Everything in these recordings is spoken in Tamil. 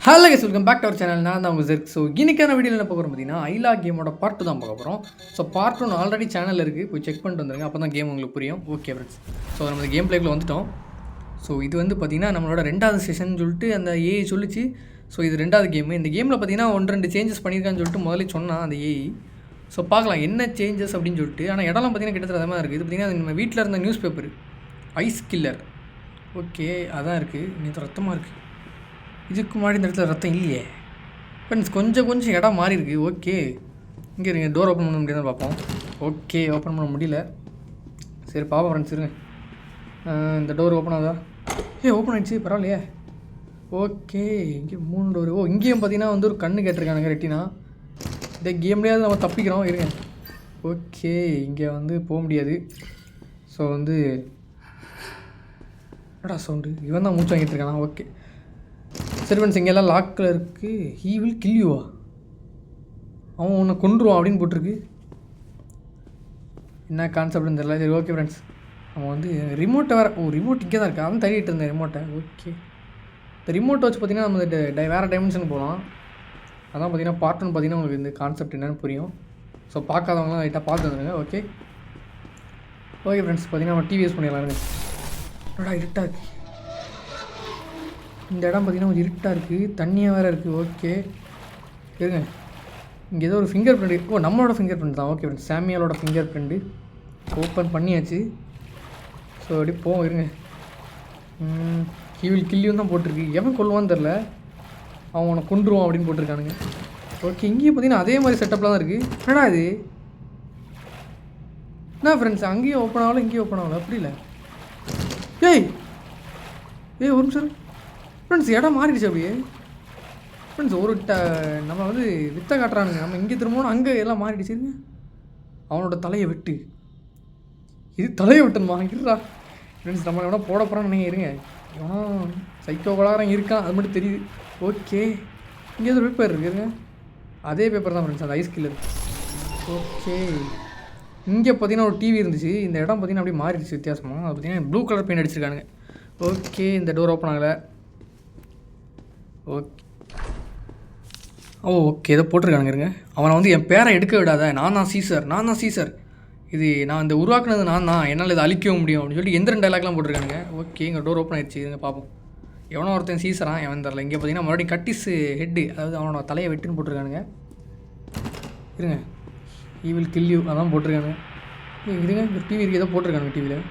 Hello guys, welcome back to our channel. நான் தான் உங்கள் ஜெர்க். ஸோ இன்னைக்கான வீடியோவில் என்ன பார்க்குறோம் பார்த்தீங்கன்னா, ஐலா கேமோட பார்ட் 2 தான் பார்க்க போகிறோம். ஸோ பார்ட் 1 ஆல்ரெடி சேனலில் இருக்குது, போய் செக் பண்ணிட்டு வந்துருங்க, அப்போ தான் கேம் உங்களுக்கு புரியும். ஓகே ஃப்ரெண்ட்ஸ், ஸோ நம்ம கேம் பிளேக்குள்ளே வந்துட்டோம். ஸோ இது வந்து பார்த்திங்கன்னா நம்மளோட 2வது செஷன் சொல்லிட்டு அந்த ஏஐ சொல்லிச்சு. ஸோ இது 2வது கேமு. இந்த கேமில் பார்த்தீங்கன்னா 1-2 சேஞ்சஸ் பண்ணியிருக்கான்னு சொல்லிட்டு முதல்ல சொன்னால் அந்த ஏஐ. ஸோ பார்க்கலாம் என்ன சேஞ்சஸ் அப்படின்னு சொல்லிட்டு. ஆனால் இடம்லாம் பார்த்தீங்கன்னா கிட்டத்தட்ட அதே மாதிரி இருக்குது. இது பார்த்திங்கன்னா நம்ம வீட்டில் இருந்த newspaper ice killer. Okay, அதான் இருக்குது. இன்னும் ரத்தமாக இருக்குது. இதுக்கு முன்னாடி இந்த இடத்துல ரத்தம் இல்லையே ஃப்ரெண்ட்ஸ். கொஞ்சம் இடம் மாறி இருக்குது. ஓகே, இங்கே இருங்க, டோர் ஓப்பன் பண்ண முடியாதுன்னு பார்ப்போம். ஓகே, ஓப்பன் பண்ண முடியல. சரி பாப்பா ஃப்ரெண்ட்ஸ், இருங்க. இந்த டோர் ஓப்பன் ஆகுதா? ஓப்பன் ஆகிடுச்சு, பரவாயில்லையே. ஓகே, இங்கே 3 டோரு. இங்கேயும் பார்த்தீங்கன்னா வந்து ஒரு கண்ணு கேட்டிருக்கானுங்க, ரெட்டினா. இந்த கேம்லேயாவது நம்ம தப்பிக்கிறோம், இருங்க. ஓகே, இங்கே வந்து போக முடியாது. ஸோ வந்து என்னடா சவுண்டு? இவன் தான் மூச்சு வாங்கிட்டு இருக்கானா? ஓகே சரி ஃப்ரெண்ட்ஸ், இங்கெல்லாம் லாக்கில் இருக்குது. ஹீ வில் கில் யூவா? அவன் உன்னை கொன்றுவான் அப்படின்னு போட்டிருக்கு. என்ன கான்செப்ட்னு தெரியல. சரி ஓகே ஃப்ரெண்ட்ஸ், அவன் வந்து ரிமோட்டை வேறு. ரிமோட் இங்கே தான் இருக்குது. அவன் தள்ளிட்டு இருந்தேன் ரிமோட்டை. ஓகே, இந்த ரிமோட்டை வச்சு பார்த்திங்கன்னா நம்ம வேறு டைமென்ஷனுக்கு போகலாம். அதான் பார்த்திங்கன்னா பார்ட் 1 பார்த்திங்கன்னா உங்களுக்கு இந்த கான்செப்ட் என்னென்னு புரியும். ஸோ பார்க்காதவங்களாம் லைட்டாக பார்த்து வந்துடுங்க. ஓகே ஃப்ரெண்ட்ஸ், பார்த்திங்கன்னா நம்ம டிவி யூஸ் பண்ணிடலாம். என்னடா இருட்டாக இருக்குது இந்த இடம். பார்த்திங்கன்னா கொஞ்சம் இருட்டாக இருக்குது, தண்ணியாக வேறு இருக்குது. ஓகே இருங்க, இங்கே ஏதோ ஒரு ஃபிங்கர் பிரிண்ட். நம்மளோட ஃபிங்கர் பிரிண்ட் தான். ஓகே ஃப்ரெண்ட்ஸ், சாமியாலோட ஃபிங்கர் பிரிண்ட்டு ஓப்பன் பண்ணியாச்சு. ஸோ அப்படி போவோம், இருங்க. ஹீ வில் கில் யூ தான் போட்டிருக்கு. எவன் கொல்லுவான்னு தெரில. அவன் உன்னை கொன்றுவான் அப்படின்னு போட்டிருக்கானுங்க. ஓகே, இங்கேயும் பார்த்திங்கன்னா அதே மாதிரி செட்டப்பில் தான் இருக்குது. என்னடா இது? என்ன ஃப்ரெண்ட்ஸ், அங்கேயும் ஓப்பன் ஆகல, இங்கேயும் ஓப்பன் ஆகல. அப்படி இல்லை. ஒரு நிமிஷம் ஃப்ரெண்ட்ஸ், இடம் மாறிடுச்சு அப்படியே ஃப்ரெண்ட்ஸ். நம்ம வந்து வித்தை காட்டுறானுங்க. நம்ம இங்கே திரும்பணும், அங்கே எல்லாம் மாறிடுச்சு. இருங்க, அவனோட தலையை வெட்டு. இது தலையை வெட்டணுமா? இருடா ஃப்ரெண்ட்ஸ், நம்ம எவனா போட போகிறான்னு நீங்கள் இருங்க. எவனா சைக்கோகளாரம் இருக்கான், அது மட்டும் தெரியுது. ஓகே, இங்கே ஏதோ பேப்பர் இருக்குங்க. அதே பேப்பர் தான் ஃப்ரெண்ட்ஸ், அந்த ஐஸ் கில்லர். ஓகே, இங்கே பார்த்தீங்கன்னா ஒரு டிவி இருந்துச்சு. இந்த இடம் பார்த்திங்கன்னா அப்படியே மாறிடுச்சு வித்தியாசமாக. அது பார்த்திங்கன்னா ப்ளூ கலர் பெயிண்ட் அடிச்சிருக்கானுங்க. ஓகே, இந்த டோர் ஓப்பன் ஆகலை. ஓகே ஓகே, ஏதோ போட்டிருக்கானுங்க. இருங்க, அவனை வந்து என் பேரை எடுக்க விடாத. நான் தான் சீசர். இது நான் இந்த உருவாக்குனது நான் தான், என்னால் இதை அழிக்கவும் முடியும் அப்படின்னு சொல்லி எந்திரன் டைலாக்லாம் போட்டிருக்கானுங்க. ஓகே, இங்கே டோர் ஓப்பன் ஆகிடுச்சு. இருங்க பார்ப்போம். எவனோ ஒருத்தன் சீசரான், எவன் தரல. இங்கே பார்த்தீங்கன்னா மறுபடியும் கட்டிஸ் ஹெட்டு, அதாவது அவனோட தலையை வெட்டுன்னு போட்டிருக்கானுங்க. இருங்க, ஹீ வில் கில் யூ அதான் போட்டிருக்கானுங்க. இருங்க, இந்த டிவி இருக்குது, ஏதோ போட்டிருக்கானுங்க. டிவியில்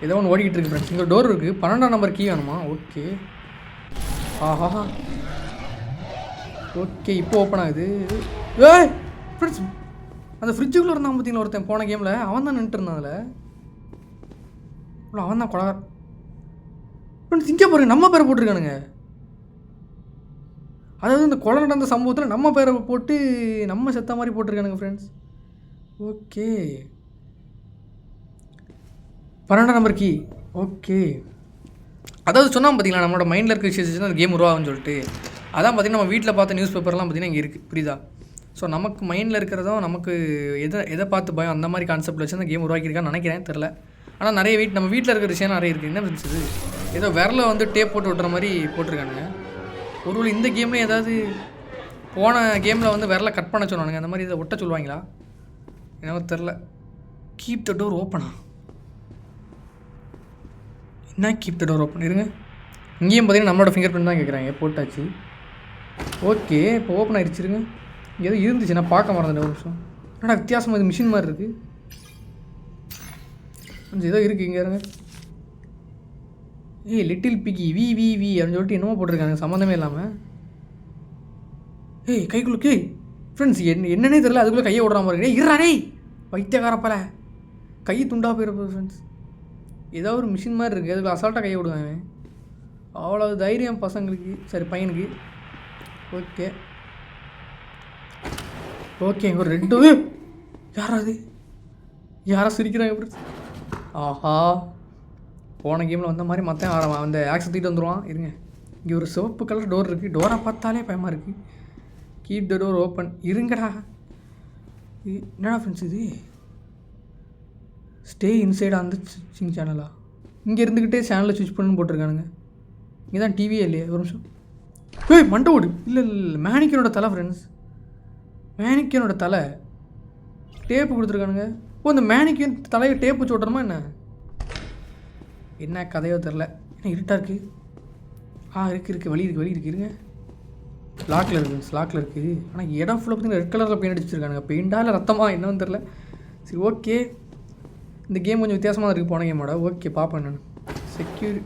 ஏதோ ஒன்று ஓடிக்கிட்டு இருக்கு ஃப்ரெண்ட்ஸ். இங்கே டோர் இருக்குது. 12ஆம் நம்பர் கீ வேணுமா? ஓகே, ஆஹா ஓகே, இப்போ ஓப்பன் ஆகுது. ஃப்ரெண்ட்ஸ், அந்த ஃப்ரிட்ஜுக்குள்ளே இருந்தான் பார்த்தீங்களா ஒருத்தன் போன கேமில். அவன் தான் நின்றுட்டு இருந்தான் அதில். அவன் தான் கொலகார் ஃப்ரெண்ட்ஸ். இங்கே பாருங்க, நம்ம பேரை போட்டிருக்கானுங்க. அதாவது இந்த கொலை நடந்த சம்பவத்தில் நம்ம பேரை போட்டு நம்ம செத்த மாதிரி போட்டிருக்கானுங்க ஃப்ரெண்ட்ஸ். ஓகே, 12ஆம் நம்பர் கீ. ஓகே, அதாவது சொன்னால் பார்த்தீங்களா நம்மளோட மைண்டில் இருக்க விஷயம் அந்த கேம் உருவாகுன்னு சொல்லிட்டு. அதான் பார்த்திங்கன்னா நம்ம வீட்டில் பார்த்த நியூஸ் பேப்பர்லாம் பார்த்திங்கன்னா இங்கே இருக்குது, புரியுதா? ஸோ நமக்கு மைண்டில் இருக்கிறதும் நமக்கு எதை பார்த்து பயம் அந்த மாதிரி கான்செப்ட் வச்சு அந்த கேம் உருவாக்கியிருக்கான்னு நினைக்கிறேன், தெரில. ஆனால் நிறைய நம்ம வீட்டில் இருக்கிற விஷயம் நிறைய இருக்குது. என்ன இருந்துச்சு, ஏதோ விரல வந்து டேப் போட்டு விட்டுற மாதிரி போட்டிருக்கானுங்க. ஒருவேளை இந்த கேமில் ஏதாவது போன கேமில் வந்து விரலை கட் பண்ண சொன்னானுங்க, அந்த மாதிரி இதை ஒட்ட சொல்லுவாங்களா என்னவோ தெரில. கீப் த டோர் ஓப்பனா? என்ன கீப் த டோர் ஓப்பன்? இருங்க, இங்கேயும் பார்த்தீங்கன்னா நம்மளோட ஃபிங்கர் பிரிண்ட் தான் கேட்குறாங்க. போட்டாச்சு. ஓகே, இப்போ ஓப்பன் ஆகிடுச்சிருங்க. இங்கே எதுவும் இருந்துச்சு, நான் பார்க்க மறந்துட்டேன். ஒரு நிமிஷம். என்னடா வித்தியாசமாக இது மிஷின் மாதிரி இருக்குது. கொஞ்சம் ஏதோ இருக்குது இங்கே. இருங்க, லிட்டில் பிகி வி அப்படின்னு சொல்லிட்டு என்னமோ போட்டிருக்காங்க சம்மந்தமே இல்லாமல். கைக்குள்ளே ஃப்ரெண்ட்ஸ் என்னன்னே தெரியல, அதுக்குள்ளே கையை விடுற மாதிரி இருக்கு. இருறானே வைத்தியக்காரப்பல, கை துண்டாக போயிடப்போகுது ஃப்ரெண்ட்ஸ். ஏதோ ஒரு மிஷின் மாதிரி இருக்குது, அதுக்குள்ள அசால்ட்டாக கையை விடுவாங்க. அவ்வளோ தைரியம் பசங்களுக்கு, சரி பையனுக்கு. ஓகே இங்கே ஒரு 2 யாராவது யாரா சிரிக்கிறாங்க ஃப்ரெண்ட்ஸ். ஆஹா, போன கேமில் வந்த மாதிரி மற்ற அந்த ஆக்ஸ் தூக்கிட்டு வந்துடுவான். இருங்க, இங்கே ஒரு சிவப்பு கலர் டோர் இருக்குது. டோரை பார்த்தாலே பயமாக இருக்குது. Keep the door open. இருங்கடா, என்னடா ஃப்ரெண்ட்ஸ் இது? ஸ்டே இன்சைட் அந்த ஸ்விட்சிங் சேனலா? இங்கே இருந்துக்கிட்டே சேனலை ஸ்விட்ச் பண்ணுன்னு போட்டிருக்கானுங்க. இங்கே தான் டிவியே இல்லையே. ஒரு நிமிஷம், ஏய் மண்டை ஓடு. இல்லை இல்லை இல்லை, மேனிக்கனோட தலை ஃப்ரெண்ட்ஸ். மேனிக்கனோட தலை டேப்பு கொடுத்துருக்கானுங்க. ஓ, இந்த மேனிக்கன் தலையை டேப்பு வச்சு ஓட்டுறமா என்ன? என்ன கதையோ தெரில. என்ன இருட்டாக இருக்குது. இருக்குது வழி இருக்குது இருங்க. லாக்கில் இருக்குது லாக்கில் இருக்குது. ஆனால் இடம் ஃபுல்லாக பார்த்தீங்கன்னா ரெட் கலரில் பெயிண்ட் அடிச்சிருக்கானுங்க. பெயிண்டா இல்லை ரத்தமா என்னன்னு தெரில. சரி ஓகே, இந்த கேம் கொஞ்சம் வித்தியாசமாக இருக்குது போன கேமோட. ஓகே பார்ப்பேன் நான். செக்யூரி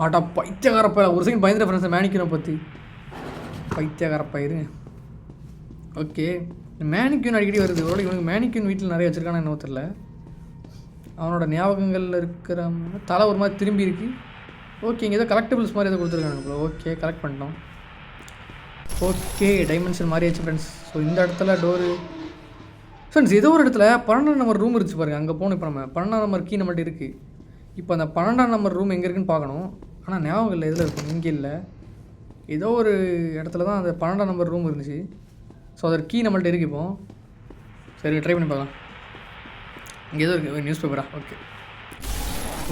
ஆட்டா பைத்தியக்காரப்பா. ஒரு செகண்ட் பயந்துட்ட ஃப்ரெண்ட்ஸ் மேனிக்யூனை பற்றி. பைத்தியக்காரப்பா இருங்க. ஓகே, மேனிக்யூன் அடிக்கடி வருது. இவனுக்கு மேனிக்யூன் வீட்டில் நிறைய வச்சுருக்கானு என்னவோ தெரில. அவனோட ஞாபகங்களில் இருக்கிற தலை ஒரு மாதிரி திரும்பி இருக்குது. ஓகே, இங்கே ஏதோ கலெக்டபிள்ஸ் மாதிரி ஏதோ கொடுத்துருக்காங்க. ஓகே கலெக்ட் பண்ணிட்டோம். ஓகே, டைமென்ஷன் மாறியாச்சு ஃப்ரெண்ட்ஸ். ஸோ இந்த இடத்துல டோரு ஃப்ரெண்ட்ஸ் ஏதோ ஒரு இடத்துல 12 நம்பர் ரூம் இருந்துச்சு பாருங்கள். அங்கே போகணும். இப்போ நம்ம 12 நம்பர் கீ நம்மள்ட்ட இருக்குது. இப்போ அந்த 12 நம்பர் ரூம் எங்கே இருக்குன்னு பார்க்கணும். ஆனால் ஞாபகம் இல்லை எதில் இருக்கும். இங்கே இல்லை, ஏதோ ஒரு இடத்துல தான் அந்த 12 நம்பர் ரூம் இருந்துச்சு. ஸோ அதோட கீ நம்மள்ட்ட இருக்குது. இப்போ சரி ட்ரை பண்ணி பார்க்கலாம். இங்கே ஏதோ இருக்குது நியூஸ் பேப்பரா. ஓகே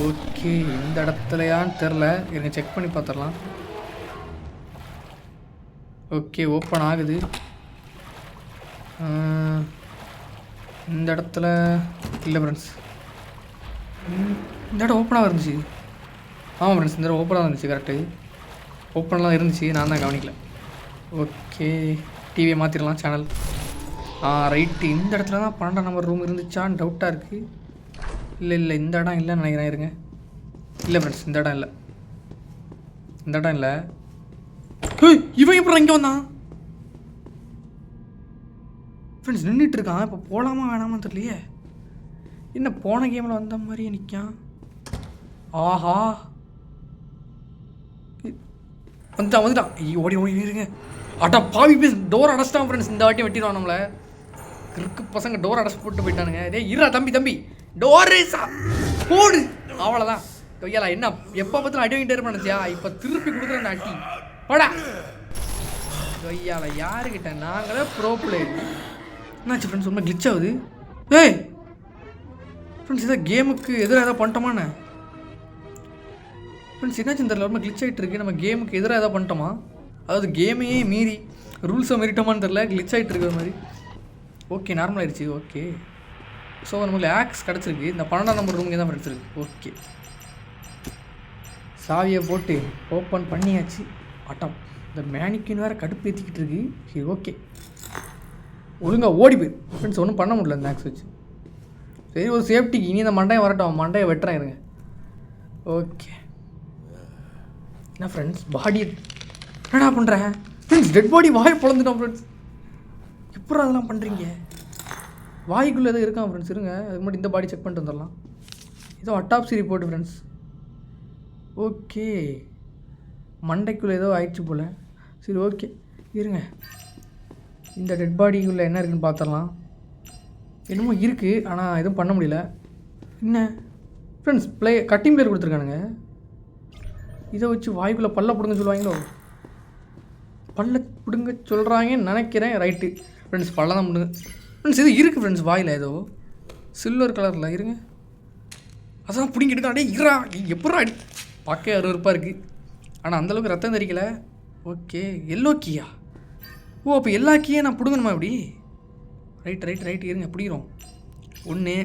ஓகே, இந்த இடத்துலையான்னு தெரில, எனக்கு செக் பண்ணி பார்த்துடலாம். ஓகே ஓப்பன் ஆகுது. இந்த இடத்துல இல்லை ஃப்ரெண்ட்ஸ். இந்த இடம் ஓப்பனாக இருந்துச்சு. ஆமாம் ஃப்ரெண்ட்ஸ், இந்த இடம் ஓப்பனாக இருந்துச்சு. கரெக்டு, ஓப்பனெலாம் இருந்துச்சு, நான் தான் கவனிக்கல. ஓகே, டிவியை மாற்றிடலாம் சேனல். ரைட்டு, இந்த இடத்துல தான் 12 நம்பர் ரூம் இருந்துச்சான்னு டவுட்டாக இருக்குது. இல்லை இந்த இடம் இல்லைன்னு நினைக்கிறேன். இருங்க, இல்லை ஃப்ரெண்ட்ஸ் இந்த இடம் இல்லை, இந்த இடம் இல்லை. இவன் எப்படி இங்கே வந்தான் ஃப்ரெண்ட்ஸ்? நின்றுட்டு இருக்கான். இப்போ போகலாமா வேணாமான்னு தெரியலையே. என்ன போன கேமில் வந்த மாதிரியே நிற்கான். ஆஹா வந்துட்டான். ஓடி இருங்க. அட்டா பாவி பேஸ் டோர் அடைச்சிட்டான் ஃப்ரெண்ட்ஸ். இந்த வாட்டியும் வெட்டிடுவான் நம்மளை. இருக்கு பசங்க டோர் அடைச்சி போட்டு போயிட்டானுங்க. இதே இருடா தம்பி டோரு போடு. அவ்வளோதான் கொய்யாலா. என்ன எப்போ பார்த்தாலும் அடி வாங்கிட்டே இருப்பானுச்சியா? இப்போ திருப்பி கொடுக்குறேன் அடி படா கொய்யாலா. யாருக்கிட்ட? நாங்கள் தான் ப்ரோ பிளேயர். என்னாச்சு ஃப்ரெண்ட்ஸ்? ரொம்ப கிளிச் ஆகுது. ஏய் ஃப்ரெண்ட்ஸ், இதை கேமுக்கு எதிராக எதாவது பண்ணிட்டோமாண்ணே ஃப்ரெண்ட்ஸ்? என்னாச்சு தெரியல, ரொம்ப கிளிச் ஆகிட்டு இருக்கு. நம்ம கேமுக்கு எதிராக எதாவது பண்ணிட்டோமா? அதாவது கேமையே மீறி ரூல்ஸை மீறிட்டோமான்னு தெரில, கிளிச் ஆகிட்டு இருக்கிற மாதிரி. ஓகே நார்மல் ஆகிடுச்சு. ஓகே, ஸோ நம்மளுக்கு ஆக்ஸ் கிடச்சிருக்கு. இந்த 12 நம்பர் ரூமுக்கு தான் கிடச்சிருக்கு. ஓகே, சாவியை போட்டு ஓப்பன் பண்ணியாச்சு. ஆட்டம், இந்த மேனிக்கின் வேறு கடுப்பு ஏற்றிக்கிட்டு இருக்கு. சரி ஓகே, ஒழுங்காக ஓடி போய் ஃப்ரெண்ட்ஸ். ஒன்றும் பண்ண முடியல இந்த ஆக்ஸ் வச்சு. சரி ஒரு சேஃப்டிக்கு இனி இந்த மண்டையை வரட்டும். மண்டையை வெட்டுறேன் இருங்க. ஓகே, என்ன ஃப்ரெண்ட்ஸ் பாடி என்னடா பண்ணுறேன் ஃப்ரெண்ட்ஸ்? டெட் பாடி வாய் பொழந்துட்டோம் ஃப்ரெண்ட்ஸ். எப்படி அதெல்லாம் பண்ணுறீங்க? வாய்க்குள்ளே எதுவும் இருக்கான் ஃப்ரெண்ட்ஸ். இருங்க, அதுக்கு மட்டும் இந்த பாடி செக் பண்ணிட்டு வந்துடலாம். ஏதோ அட்டாப்சி ரிப்போர்ட் ஃப்ரெண்ட்ஸ். ஓகே, மண்டைக்குள்ளே ஏதோ ஆயிடுச்சு போல். சரி ஓகே இருங்க, இந்த டெட் பாடிக்குள்ளே என்ன இருக்குதுன்னு பார்த்துடலாம். என்னமோ இருக்குது, ஆனால் எதுவும் பண்ண முடியல. என்ன ஃப்ரெண்ட்ஸ், கட்டிங் பிளேயர் கொடுத்துருக்கானுங்க. இதை வச்சு வாய்க்குள்ளே பல்ல பிடுங்க சொல்லுவாங்களோ? பல்ல பிடுங்க சொல்கிறாங்கன்னு நினைக்கிறேன். ரைட்டு ஃப்ரெண்ட்ஸ், பல்ல தான் பிடுங்க ஃப்ரெண்ட்ஸ். இது இருக்குது ஃப்ரெண்ட்ஸ் வாயில் ஏதோ சில்வர் கலரில். இருங்க, அதான் பிடிங்கிட்டு அடே இரா எப்படா அடி. பார்க்க அருவருப்பாக இருக்குது, ஆனால் அந்தளவுக்கு ரத்தம் தெரிக்கலை. Okay, yellow கீயா? ஓ, அப்போ எல்லா கீயை நான் பிடுங்கணுமா இப்படி? ரைட் இருங்க, பிடிக்கிறோம். ஒன்று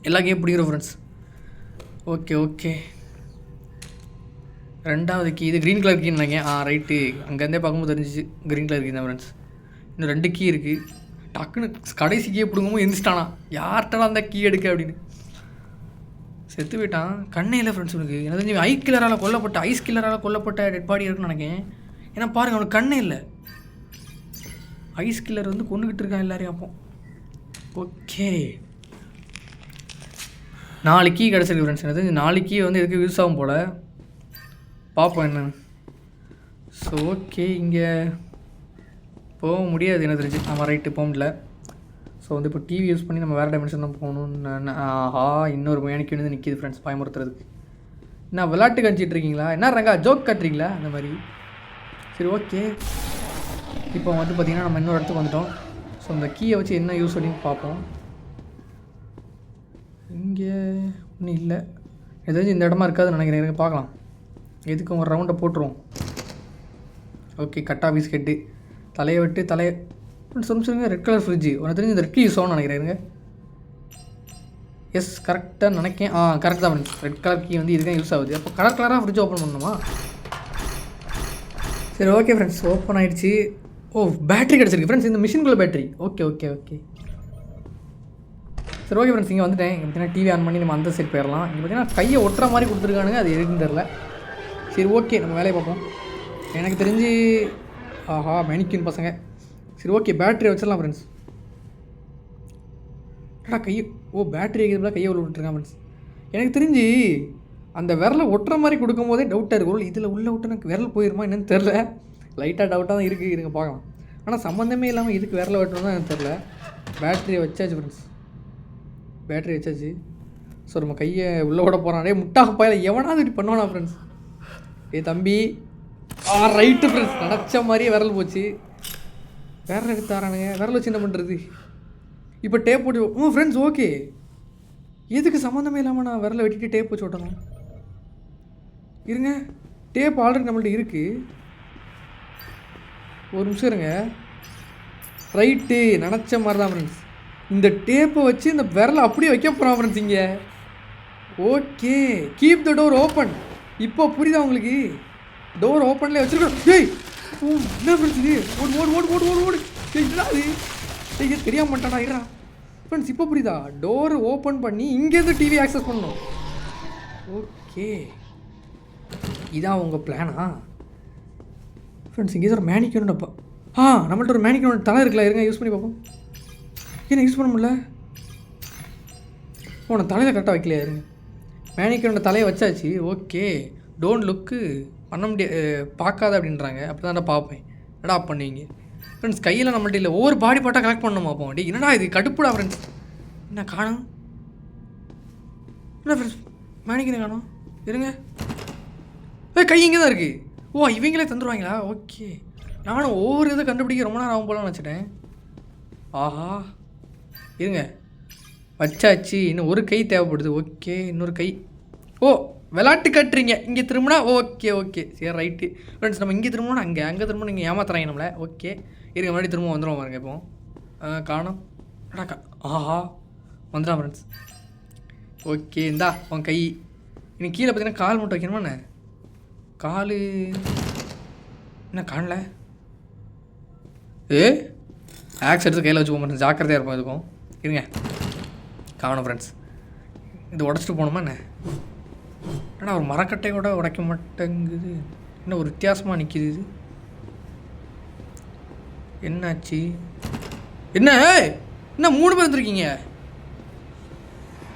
எல்லா கீயும் பிடிக்கிறோம் ஃப்ரெண்ட்ஸ். ஓகே, ரெண்டாவது கீ இது க்ரீன் கலர் கீன்னு நினைங்க. ரைட்டு, அங்கேருந்தே பார்க்கும்போது தெரிஞ்சிச்சு க்ரீன் கலர் கீ தான் ஃப்ரெண்ட்ஸ். இன்னும் 2 கீ இருக்குது. டக்குன்னு கடைசி கீயை பிடுங்கும்போது எந்திரிச்சிட்டானா, யார்கிட்டலாம் அந்த கீ எடுக்க அப்படின்னு. செத்து போயிட்டான். கண்ணே இல்லை ஃப்ரெண்ட்ஸ் உனக்கு. எனக்கு தெரிஞ்சு ஐஸ் கில்லரால் கொல்லப்பட்ட டெட் பாடி இருக்குன்னு நினைக்கிறேன். ஏன்னா பாருங்கள், அவனுக்கு கண்ணே இல்லை. ஐஸ் கில்லர் வந்து கொண்டுக்கிட்டு இருக்கான் எல்லாரையும். அப்போ ஓகே, 4 கீ கிடச்சிருக்கு ஃப்ரெண்ட்ஸ். எனக்கு தெரிஞ்சு 4 கீ வந்து எதுக்கு யூஸ் ஆகும் போல். பார்ப்போம் என்னன்னு. ஸோ ஓகே, இங்கே போக முடியாது எனக்கு தெரிஞ்சு. நம்ம ரைட்டு போக முடியல. ஸோ வந்து இப்போ டிவி யூஸ் பண்ணி நம்ம வேறு டைமென்ஷன் தான் போகணுன்னு. இன்னொரு மேனிக்கு வந்து நிற்கிது ஃப்ரெண்ட்ஸ் பயமுறுத்துறதுக்கு. என்ன விளையாட்டு கழிச்சிட்டு இருக்கீங்களா? என்ன ரங்கா ஜோக் கட்டுறீங்களா அந்த மாதிரி? சரி ஓகே, இப்போ வந்து பார்த்திங்கன்னா நம்ம இன்னொரு இடத்துக்கு வந்துட்டோம். ஸோ அந்த கீயை வச்சு என்ன யூஸ் அப்படின்னு பார்ப்போம். இங்கே ஒன்றும் இல்லை, ஏதாச்சும் இந்த இடமா இருக்காதுன்னு நினைக்கிறேன். பார்க்கலாம், எதுக்கு ஒரு ரவுண்டை போட்டுருவோம். ஓகே கட்டா பிஸ்கெட்டு தலையை விட்டு தலையை சொல்லுங்க. ரெட் கலர் ஃப்ரிட்ஜு உனக்கு தெரிஞ்சு இந்த ரெட் கீ யூஸ் ஆகும்னு நினைக்கிறேங்க. எஸ் கரெக்டாக நினைக்கேன். கரெக்ட் தான் ஃப்ரெண்ட்ஸ். ரெட் கலர் கீ வந்து இதுதான் யூஸ் ஆகுது. அப்போ கலராக ஃப்ரிட்ஜ் ஓப்பன் பண்ணணுமா? சரி ஓகே ஃப்ரெண்ட்ஸ், ஓப்பன் ஆகிடுச்சு. பேட்ரி கிடச்சிருக்கு ஃப்ரெண்ட்ஸ், இந்த மிஷின்குள்ளே பேட்ரி. ஓகே ஓகே ஓகே சரி ஓகே ஃப்ரெண்ட்ஸ், இங்கே வந்துட்டேன். இங்கே பார்த்தீங்கன்னா டிவி ஆன் பண்ணி நம்ம அந்த சைட் போயிடலாம். இங்கே பார்த்தீங்கன்னா கையை ஒட்டுற மாதிரி கொடுத்துருக்கானுங்க, அது எதுக்குன்னு தெரில. சரி ஓகே நம்ம வேலையை பார்ப்போம். எனக்கு தெரிஞ்சு மேனிக்யூன் பசங்க. சரி ஓகே பேட்ரி வச்சிடலாம் ஃப்ரெண்ட்ஸ். கையை பேட்ரி வைக்கிறதுல கையை உள்ள விட்டுருக்கான் ஃப்ரெண்ட்ஸ். எனக்கு தெரிஞ்சு அந்த விரலை ஒட்டுற மாதிரி கொடுக்கும் போதே டவுட்டாக இருக்கும். இதில் உள்ள விட்டு எனக்கு விரல் போயிருமா என்னன்னு தெரில. லைட்டாக டவுட்டாக தான் இருக்குது, இருங்க பார்க்கலாம். ஆனால் சம்மந்தமே இல்லாமல் இதுக்கு விரலை வெட்டணும் தான் எனக்கு தெரில. பேட்டரியை வச்சாச்சு ஃப்ரெண்ட்ஸ், பேட்டரி வச்சாச்சு. ஸோ நம்ம கையை உள்ளே விட போகிறான். முட்டாக பாயில எவனாவது இப்படி பண்ணுவானா ஃப்ரெண்ட்ஸ்? தம்பி ரைட்டு ஃப்ரெண்ட்ஸ், நினச்ச மாதிரியே விரல் போச்சு. விரல் எடுத்தாரானுங்க, விரல் வச்சு என்ன பண்ணுறது? இப்போ டேப் போட்டு ஃப்ரெண்ட்ஸ் ஓகே. எதுக்கு சம்மந்தமே இல்லாமல் நான் விரலை வெட்டிட்டு டேப் வச்சு ஓட்டணும்? இருங்க, டேப் ஆல்ரெடி நம்மள்ட்ட இருக்குது. ஒரு நிமிஷம் இருங்க. ரைட்டு, நினச்ச மாதிரி தான் ஃப்ரெண்ட்ஸ். இந்த டேப்பை வச்சு இந்த விரலை அப்படியே வைக்க போகிறான் ஃப்ரெண்ட்ஸ் இங்கே. Okay keep the door open. இப்போ புரியுதா உங்களுக்கு? டோர் ஓப்பன்லேயே வச்சுருக்கோம். என்ன ஃப்ரெண்ட்ஸ் இது? ஓடு ஓடு ஓடு ஓடு ஓடு ஓடு. என்னடா இது தெரியாம மாட்டானா? இருடா ஃப்ரெண்ட்ஸ், இப்போ புரியுதா? டோர் ஓப்பன் பண்ணி இங்கேருந்து டிவி ஆக்சஸ் பண்ணணும். ஓகே இதான் உங்கள் பிளானா ஃப்ரெண்ட்ஸ்? இங்கே ஒரு மேனிக்யூன் அப்போ நம்மள்ட்ட ஒரு மேனிக்யூன் தலை இருக்குல்ல, இருங்க யூஸ் பண்ணி பார்ப்போம். ஏன்னா யூஸ் பண்ண முடியல. நான் தலையில் கரெக்டாக வைக்கலையா? இருங்க, மேனிக்யூனோட தலையை வச்சாச்சு. ஓகே டோன்ட் லுக்கு பண்ண முடியாது, பார்க்காத அப்படின்றாங்க. அப்படி தான் பார்ப்பேன். என்னடா பண்ணுவீங்க ஃப்ரெண்ட்ஸ்? கையில் நம்மள்ட்ட இல்லை, ஒவ்வொரு பாடி பார்ட்டாக கலெக்ட் பண்ணணுமா? அப்போ என்னடா இது கடுப்புடா ஃப்ரெண்ட்ஸ். என்ன காணும்? என்ன ஃப்ரெண்ட்ஸ் மேனிக்யூன் காணும்? இருங்க, கை இங்கே தான் இருக்குது. இவங்களே தந்துடுவாங்களா? ஓகே நானும் ஒவ்வொரு இதை கண்டுபிடிக்க ரொம்ப நேரம் ஆகும் போல நினச்சிட்டேன். ஆஹா இருங்க, வச்சாச்சு. இன்னும் ஒரு கை தேவைப்படுது. ஓகே இன்னொரு கை. விளாட்டு கட்டுறீங்க இங்கே திரும்பினா. ஓகே ஓகே சரி ரைட்டு ஃப்ரெண்ட்ஸ். நம்ம இங்கே திரும்பணும், அங்கே திரும்பணும். நீங்கள் ஏமாத்துறாங்க நம்மளை. ஓகே இருங்க, முன்னாடி திரும்ப வந்துடுவோம் பாருங்க. இப்போ காணும். ஆஹா வந்துடலாம் ஃப்ரெண்ட்ஸ். ஓகே இந்தா உன் கை. இன்னும் கீழே பார்த்தீங்கன்னா கால் மட்டும் வைக்கணுமா? என்ன கால் என்ன காணல? ஆக்ஸ் எடுத்து கையில் வச்சுக்கோ ஃப்ரெண்ட்ஸ், ஜாக்கிரதையாக இருப்போம் இதுக்கும். இருங்க காணும் ஃப்ரெண்ட்ஸ். இது உடச்சிட்டு போகணுமா என்ன? ஏன்னா ஒரு மரக்கட்டை கூட உடைக்க மாட்டேங்குது. என்ன ஒரு வித்தியாசமாக நிற்கிது இது? என்னாச்சு? என்ன என்ன 3 பேர் வந்துருக்கீங்க?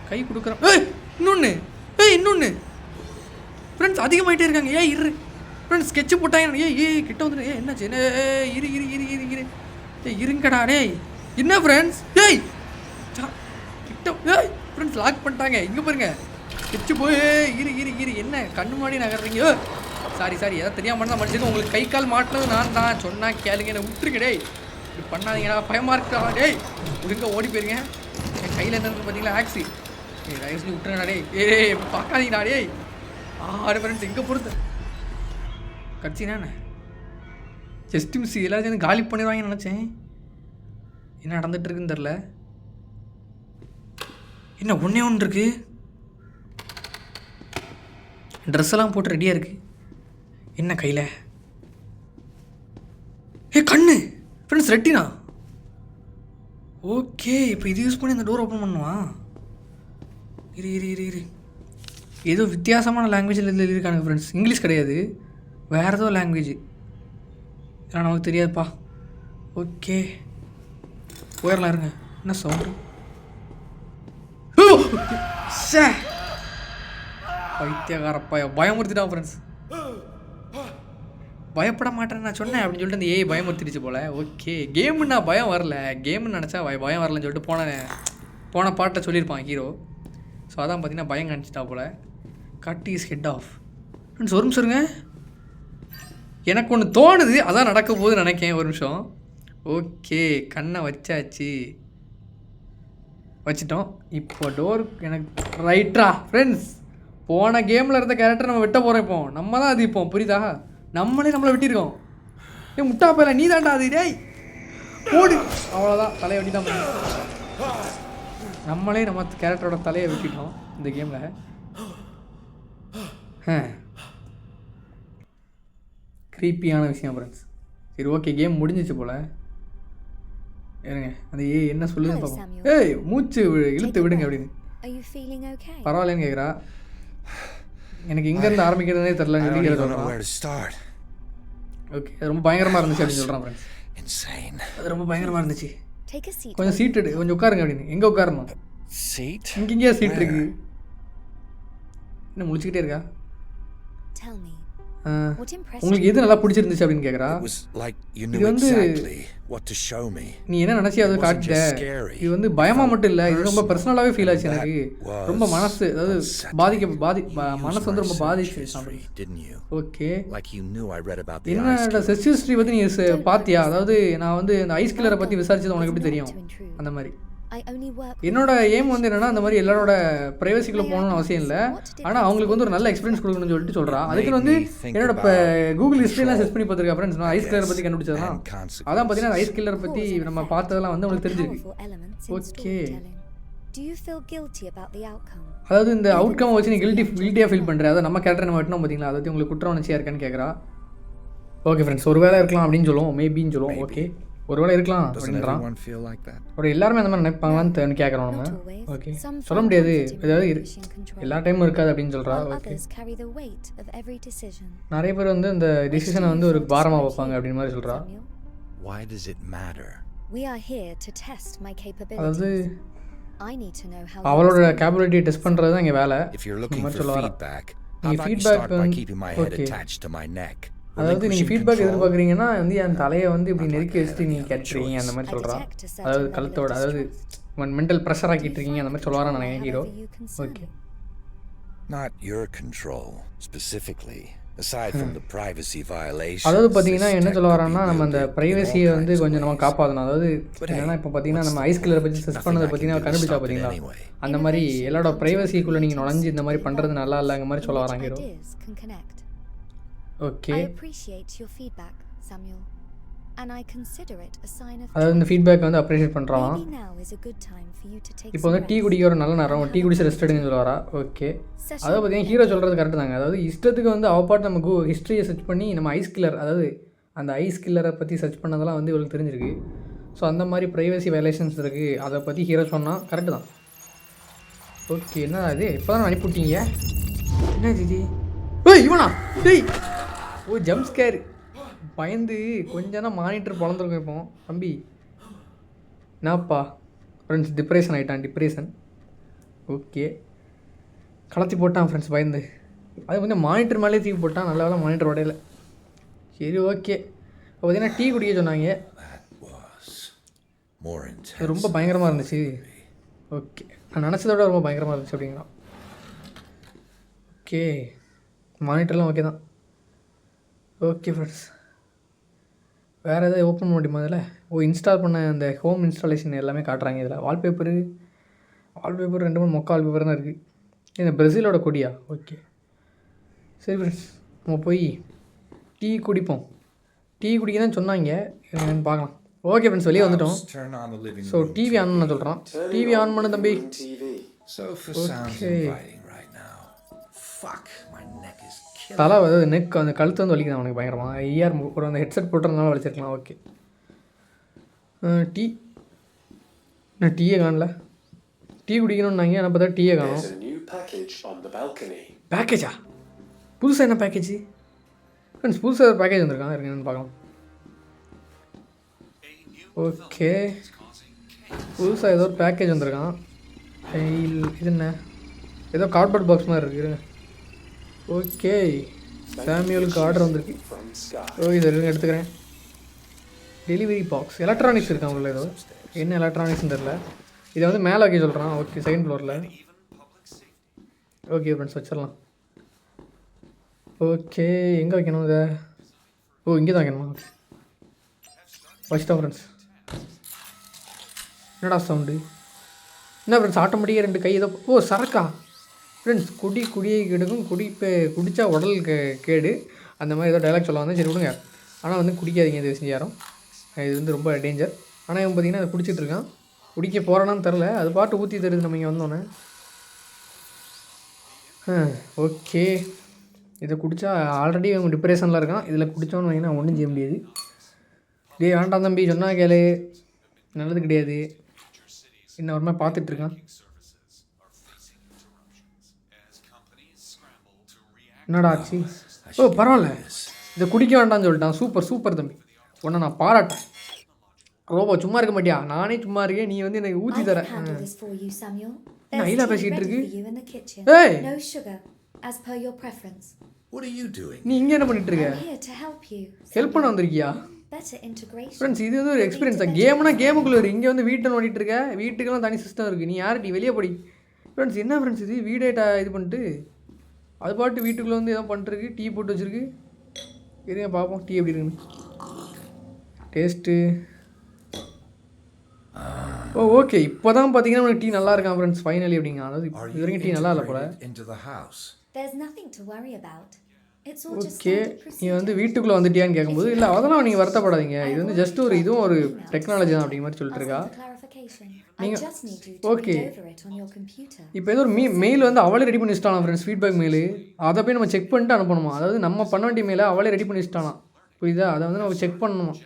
கை கொடுக்குறேன். இன்னொன்று ஃப்ரெண்ட்ஸ் அதிகமாகிட்டே இருக்காங்க. இரு ஃப்ரெண்ட்ஸ், ஸ்கெட்சு போட்டாங்க. கிட்ட வந்துடு. என்னாச்சு? என்ன இரு இரு இரு இரு இரு இருங்கடா. என்ன ஃப்ரெண்ட்ஸ்? கிட்ட ஃப்ரெண்ட்ஸ் லாக் பண்ணிட்டாங்க. இங்கே பாருங்க, ஸ்கெட்சு போய் இரு இரு இரு. என்ன கண்ணு மாடி நகர்றீங்க? சாரி ஏதாவது தெரியாமல் தான் மனுஷங்க. உங்களுக்கு கை கால் மாட்டினது நான் தான். சொன்னால் கேளுங்க, என்ன விட்டுருங்க. இப்படி பண்ணாதீங்கடா, பயமாக இருக்கா? ஒழுங்க ஓடி போயிருங்க. என் கையில் என்ன இருக்குது பார்த்தீங்களா? ஆக்சி. ஆக்சி விட்டுருங்கடா. பார்க்காதீங்கடா. ஃப்ரெண்ட்ஸ் எங்கே பொறுத்து கட்சினா ஜஸ்ட் மிஸ். எல்லாரும் சேர்ந்து காலி பண்ணிடுவாங்கன்னு நினச்சேன். என்ன நடந்துட்டு இருக்குன்னு தெரில. என்ன ஒன்றே ஒன்று இருக்குது. ட்ரெஸ் எல்லாம் போட்டு ரெடியாக இருக்குது. என்ன கையில்? கண்ணு ஃப்ரெண்ட்ஸ், ரெட்டினா. ஓகே இப்போ இது யூஸ் பண்ணி அந்த டோர் ஓப்பன் பண்ணுவா. இரு இரு இரு இரு ஏதோ வித்தியாசமான லாங்குவேஜில் இதில் இருக்கானுங்க ஃப்ரெண்ட்ஸ். இங்கிலீஷ் கிடையாது, வேறு ஏதோ லாங்குவேஜ். இதெல்லாம் நமக்கு தெரியாதுப்பா. ஓகே போயிடலாம். இருங்க, என்ன சவுண்டு? பைத்தியக்காரப்பா பயமுறுத்திட்டான் ஃப்ரெண்ட்ஸ். பயப்பட மாட்டேன்னு நான் சொன்னேன் அப்படின்னு சொல்லிட்டு அந்த பயமுறுத்திடுச்சு போல். ஓகே கேமுன்னா பயம் வரல, கேமுன்னு நினச்சா பயம் வரலன்னு சொல்லிட்டு போன பாட்டை சொல்லியிருப்பான் ஹீரோ. ஸோ அதான் பார்த்தீங்கன்னா பயம் காணிச்சிட்டா போல். Cut is head off friends. ஒரு நிமிஷம் இருங்க, எனக்கு ஒன்று தோணுது, அதான் நடக்க போகுது நினைக்கேன். ஒரு நிமிஷம். ஓகே கண்ணை வச்சிட்டோம். இப்போ டோர் எனக்கு ரைட்ரா ஃப்ரெண்ட்ஸ். போன கேமில் இருந்த கேரக்டர் நம்ம வெட்ட போகிறோம். இப்போ நம்ம தான் அது இப்போ புரியுதா? நம்மளே நம்மளை வெட்டியிருக்கோம். முட்டா போயில நீ தாண்டா அது டேய் ஓடு. அவ்வளோதான், தலையை வெட்டிட்டான். நம்மளே நம்ம கேரக்டரோட தலையை வெட்டிட்டோம் இந்த கேமில். க்ரீப்பியான விஷயம் ஃப்ரெண்ட்ஸ். சரி ஓகே, கேம் முடிஞ்சிச்சு போல். ஏங்க அது என்ன சொல்லுதுன்னு பார்ப்போம். ஏய் மூச்சு இழுத்து விடுங்க அப்படின்னு. பரவாயில்லன்னு கேட்குறா. எனக்கு எங்கேருந்து ஆரம்பிக்கிறதுனே தெரில. ஓகே, அது ரொம்ப பயங்கரமாக இருந்துச்சு அப்படின்னு சொல்கிறான் ஃப்ரெண்ட்ஸ். அது ரொம்ப பயங்கரமாக இருந்துச்சு. கொஞ்சம் சீட் எடு, கொஞ்சம் உட்காருங்க அப்படின்னு. எங்கே உட்காரணும்? இங்கேயா சீட் இருக்கு? என்ன முழிச்சுக்கிட்டே இருக்கா? உங்களுக்கு எது நல்லா பிடிச்சிருந்துச்சு அப்படின்னு கேட்குறா. இது வந்து நீ என்ன நினச்சி அதை காட்டிட்ட. இது வந்து பயமாக மட்டும் இல்லை, இது ரொம்ப பர்சனலாகவே ஃபீல் ஆச்சு எனக்கு. ரொம்ப மனசு, அதாவது மனசு வந்து ரொம்ப பாதிச்சு. ஓகே, என்னோட செக்ஸ் ஹிஸ்ட்ரி பற்றி நீ பார்த்தியா? அதாவது நான் வந்து இந்த ஐஸ் கில்லரை பற்றி விசாரிச்சது உனக்கு எப்படி தெரியும்? அந்த மாதிரி என்னோட எய்ம் வந்து என்னன்னா, அந்த மாதிரி எல்லாரோட ப்ரைவசிக்குள்ளே போகணும்னு அவசியம் இல்லை, ஆனால் அவங்களுக்கு வந்து ஒரு நல்ல எக்ஸ்பீரியன்ஸ் கொடுக்கணும்னு சொல்லிட்டு சொல்கிறா. அதுக்கு வந்து என்னோட இப்போ கூகுள் ஹிஸ்ட்ரிலாம் சர்ச் பண்ணி பார்த்துருக்கேன் ஃப்ரெண்ட்ஸ். நான் ஐஸ் கில்லரை பற்றி கண்டுபிடிச்சதான். அதான் பார்த்தீங்கன்னா ஐஸ் கில்லரை பற்றி நம்ம பார்த்ததெல்லாம் வந்து உங்களுக்கு தெரிஞ்சிருக்கு. ஓகே, அதாவது இந்த அவுட்கம் வச்சு நீ கில்ட்டியாக ஃபீல் பண்ணுற, அதாவது நம்ம கேரக்டர் நம்ம வெட்டணும் பார்த்தீங்களா, அதை உங்களுக்கு குற்ற உணர்ச்சியாக இருக்கான்னு கேட்குறா. ஓகே ஃப்ரெண்ட்ஸ், ஒரு வேளை இருக்கலாம் அப்படின்னு சொல்லுவோம், மேபின்னு சொல்லுவோம். ஓகே, ஒருவேளை இருக்கலாம் அப்படின்றான். ஒரு எல்லாருமே அந்த மாதிரி நினைப்பாங்களான்னு கேட்குறோம் நம்ம. ஓகே, சொல்ல முடியாது, ஏதாவது எல்லா டைமும் இருக்காது அப்படின்னு சொல்கிறா. ஓகே, நிறைய பேர் வந்து இந்த டிசிஷனை வந்து ஒரு பாரமாக வைப்பாங்க அப்படின்னு மாதிரி சொல்கிறா. அதாவது அவளோட கேப்பபிலிட்டியை டெஸ்ட் பண்ணுறது தான் இங்கே வேலை. சொல்ல வர நீங்கள் ஃபீட்பேக் ஓகே, அதாவது நீங்கள் ஃபீட்பேக் எதிர்பார்க்குறீங்கன்னா வந்து என் தலையை வந்து இப்படி நெருக்கி வச்சுட்டு நீங்கள் கேட்டுருக்கீங்க அந்த மாதிரி சொல்கிறான். அதாவது கழுத்தோட, அதாவது மென்டல் ப்ரெஷர் ஆக்கிட்டு இருக்கீங்க அந்த மாதிரி சொல்லுவாரான் நான் ஹீரோ. ஓகே, அதாவது பார்த்தீங்கன்னா என்ன சொல்ல வரான்னா, நம்ம அந்த ப்ரைவசியை வந்து கொஞ்சம் நம்ம காப்பாற்றணும். அதாவது என்னன்னா, இப்போ பார்த்தீங்கன்னா நம்ம ஐஸ் கில்லரை பற்றி சர்ச் பண்ணதை பார்த்தீங்கன்னா கண்டுபிடிச்சா பார்த்தீங்களா, அந்த மாதிரி எல்லாரோட ப்ரைவசிக்குள்ளே நீங்கள் நுழைஞ்சு இந்த மாதிரி பண்ணுறது நல்லா இல்லைங்க மாதிரி சொல்ல வரான் ஹீரோ. ஓகே, அதாவது இந்த ஃபீட்பேக் வந்து அப்ரிஷியேட் பண்ணுறான். இப்போ வந்து டீ குடிக்க ஒரு நல்ல நேரம், டீ குடிச்சு ரெஸ்ட் எடுங்கன்னு சொல்ல வரா. ஓகே, அதாவது பார்த்தீங்கன்னா ஹீரோ சொல்கிறது கரெக்டு தாங்க. அதாவது இஷ்டத்துக்கு வந்து பாட்டு நம்ம ஹிஸ்ட்ரியை சர்ச் பண்ணி நம்ம ஐஸ் கில்லர், அதாவது அந்த ஐஸ் கில்லரை பற்றி சர்ச் பண்ணதெல்லாம் வந்து இவருக்கு தெரிஞ்சிருக்கு. ஸோ அந்த மாதிரி ப்ரைவசி வயலேஷன்ஸ் இருக்குது, அதை பற்றி ஹீரோ சொன்னால் கரெக்டு தான். ஓகே, என்ன அது இப்போ தான் அனுப்பிவிட்டீங்க? என்ன ஜிஜி? ஏய் இவனா? டேய், ஓ ஜம்ப் ஸ்கேர், பயந்து கொஞ்சம் தான் மானிட்டர் பிறந்திருக்கும். இப்போ தம்பி என்னப்பா ஃப்ரெண்ட்ஸ், டிப்ரெஷன் ஆகிட்டான், டிப்ரெஷன். ஓகே, கலத்தி போட்டான் ஃப்ரெண்ட்ஸ் பயந்து. அது கொஞ்சம் மானிட்டர் மேலே தூக்கி போட்டான், நல்ல வேலை மானிட்டர் உடையில. சரி ஓகே, இப்போ பார்த்தீங்கன்னா டீ குடிக்க சொன்னாங்க, அது ரொம்ப பயங்கரமாக இருந்துச்சு. ஓகே, நான் நினச்சதை விட ரொம்ப பயங்கரமாக இருந்துச்சு அப்படிங்களா. ஓகே, மானிட்டர்லாம் ஓகே தான். ஓகே ஃப்ரெண்ட்ஸ், வேறு எதாவது ஓப்பன் பண்ண முடியுமா அதில்? இன்ஸ்டால் பண்ண அந்த ஹோம் இன்ஸ்டாலேஷன் எல்லாமே காட்டுறாங்க இதில். வால்பேப்பர் 2-3 மொக்க வால்பேப்பர் தான் இருக்குது. இந்த பிரேசிலோட கொடியா? ஓகே சரி ஃப்ரெண்ட்ஸ், நம்ம போய் டீ குடிப்போம். டீ குடிக்க தான் சொன்னாங்க, என்னன்னு பார்க்கலாம். ஓகே ஃப்ரெண்ட்ஸ், வெளியே வந்துட்டோம். ஸோ டிவி ஆன் பண்ண சொல்கிறான். டிவி ஆன் பண்ணு தம்பி. ஓகே, தலை அதாவது நெக் அந்த கழுத்து வந்து வலிக்குது அவனுக்கு பயங்கரமாக. ஐஆர் ஒரு அந்த ஹெட்செட் போட்டுறதுனால வலிச்சிருக்கலாம். ஓகே, டீ நான் டீயே காணல. டீ குடிக்கணும்னாங்க, ஆனால் பார்த்தா டீயே காணும். பேக்கேஜா? புதுசாக என்ன பேக்கேஜ் ஃப்ரெண்ட்ஸ்? புதுசாக பேக்கேஜ் வந்திருக்காங்க, இருக்குன்னு பார்க்கலாம். ஓகே, புதுசாக ஏதோ ஒரு பேக்கேஜ் வந்திருக்கான். இது என்ன, ஏதோ கார்ட்போர்ட் பாக்ஸ் மாதிரி இருக்குது. ஓகே, சாமியலுக்கு ஆர்டர் வந்திருக்கு. இதை எடுத்துக்கிறேன். டெலிவரி பாக்ஸ், எலக்ட்ரானிக்ஸ் இருக்கா உள்ள? ஏதோ என்ன எலக்ட்ரானிக்ஸ்னு தெரில. இதை வந்து மேலே வைக்க சொல்கிறான். ஓகே, செகண்ட் ஃப்ளோரில். ஓகே ஃப்ரெண்ட்ஸ், வச்சிடலாம். ஓகே, எங்கே வைக்கணும் இதை? இங்கே தான் வைக்கணுமா? ஓகே, வச்சிட்டோம் ஃப்ரெண்ட்ஸ். என்னடா சவுண்டு? என்ன ஃப்ரெண்ட்ஸ், ஆட்டோமேட்டிக்காக 2 கை ஏதோ சரக்கா ஃப்ரெண்ட்ஸ்? குடியை கெடுக்கும், குடிச்சா உடல் கேடு, அந்த மாதிரி ஏதோ டைலாக் சொல்ல வந்தேன். சரி விடுங்க. ஆனால் வந்து குடிக்காதீங்க இது செஞ்சு யாரும், இது வந்து ரொம்ப டேஞ்சர். ஆனால் இவன் பார்த்திங்கன்னா அதை குடிச்சிட்ருக்கான். குடிக்க போகிறானான்னு தெரில, அது பாட்டு ஊற்றி தருது நம்ம இங்கே வந்தோன்னே. ஓகே, இதை குடித்தா ஆல்ரெடி அவங்க டிப்ரெஷனில் இருக்கான், இதில் குடித்தோன்னு வைங்கன்னா ஒன்றும் செய்ய முடியாது. டேய் வேண்டாம் தம்பி, சொன்னா கேளு, நல்லது கிடையாது. இன்னும் ஒரு மாதிரி பார்த்துட்ருக்கான். என்னடா ஆச்சு? ஓ பரவாயில்ல, இதை குடிக்க வேண்டாம்னு சொல்லிட்டான். சூப்பர் சூப்பர் தம்பி, உன்னை நான் பாராட்டேன். ரோபோ சும்மா இருக்க மாட்டியா? நானே சும்மா இருக்கேன், நீ வந்து எனக்கு ஊற்றி தர. ஐலா பேசிக்கிட்டு இருக்கு. ஏய் நீ இங்கே என்ன பண்ணிட்டு இருக்க? ஹெல்ப் பண்ண வந்திருக்கியா? ஃப்ரெண்ட்ஸ் இது வந்து ஒரு எக்ஸ்பீரியன்ஸா? கேம்னா கேமுக்குள்ளே இருக்கு, இங்கே வந்து வீட்டில் ஓடிட்டு இருக்க. வீட்டுக்கெல்லாம் தனி சிஸ்டம் இருக்குது, நீ யார்டி வெளியே போடி. ஃப்ரெண்ட்ஸ் என்ன ஃப்ரெண்ட்ஸ் இது, வீடேட்டா இது பண்ணிட்டு அது பாட்டு வீட்டுக்குள்ளே வந்து எதோ பண்ணிட்டுருக்கு. டீ போட்டு வச்சுருக்கு. இருங்க பார்ப்போம் டீ எப்படி இருக்குன்னு. Taste okay. இப்போ தான் பார்த்தீங்கன்னா உனக்கு டீ நல்லா இருக்கான் ஃப்ரெண்ட்ஸ், ஃபைனலி அப்படிங்க. அதாவது இது வரைக்கும் டீ நல்லா இல்லை போல. ஓகே, நீ வந்து வீட்டுக்குள்ளே வந்துட்டியான்னு கேட்கும்போது இல்லை அதெல்லாம் நீங்கள் வருத்தப்படாதீங்க, இது வந்து ஜஸ்ட் ஒரு இதுவும் ஒரு டெக்னாலஜி தான் அப்படிங்கிற மாதிரி சொல்லிட்டு இருக்கா. நீங்கள் ஓகே, இப்போ ஏதோ ஒரு மெயில் வந்து அவளே ரெடி பண்ணி வச்சிட்டாலாம் ஃப்ரெண்ட்ஸ், ஃபீட்பேக் மெயில். அதை போய் நம்ம செக் பண்ணிட்டு அனுப்பணுமா? அதாவது நம்ம பண்ண வேண்டிய மெயிலை அவளே ரெடி பண்ணி வச்சிட்டாலாம், புரியுதா? அதை வந்து நம்ம செக் பண்ணணுமா,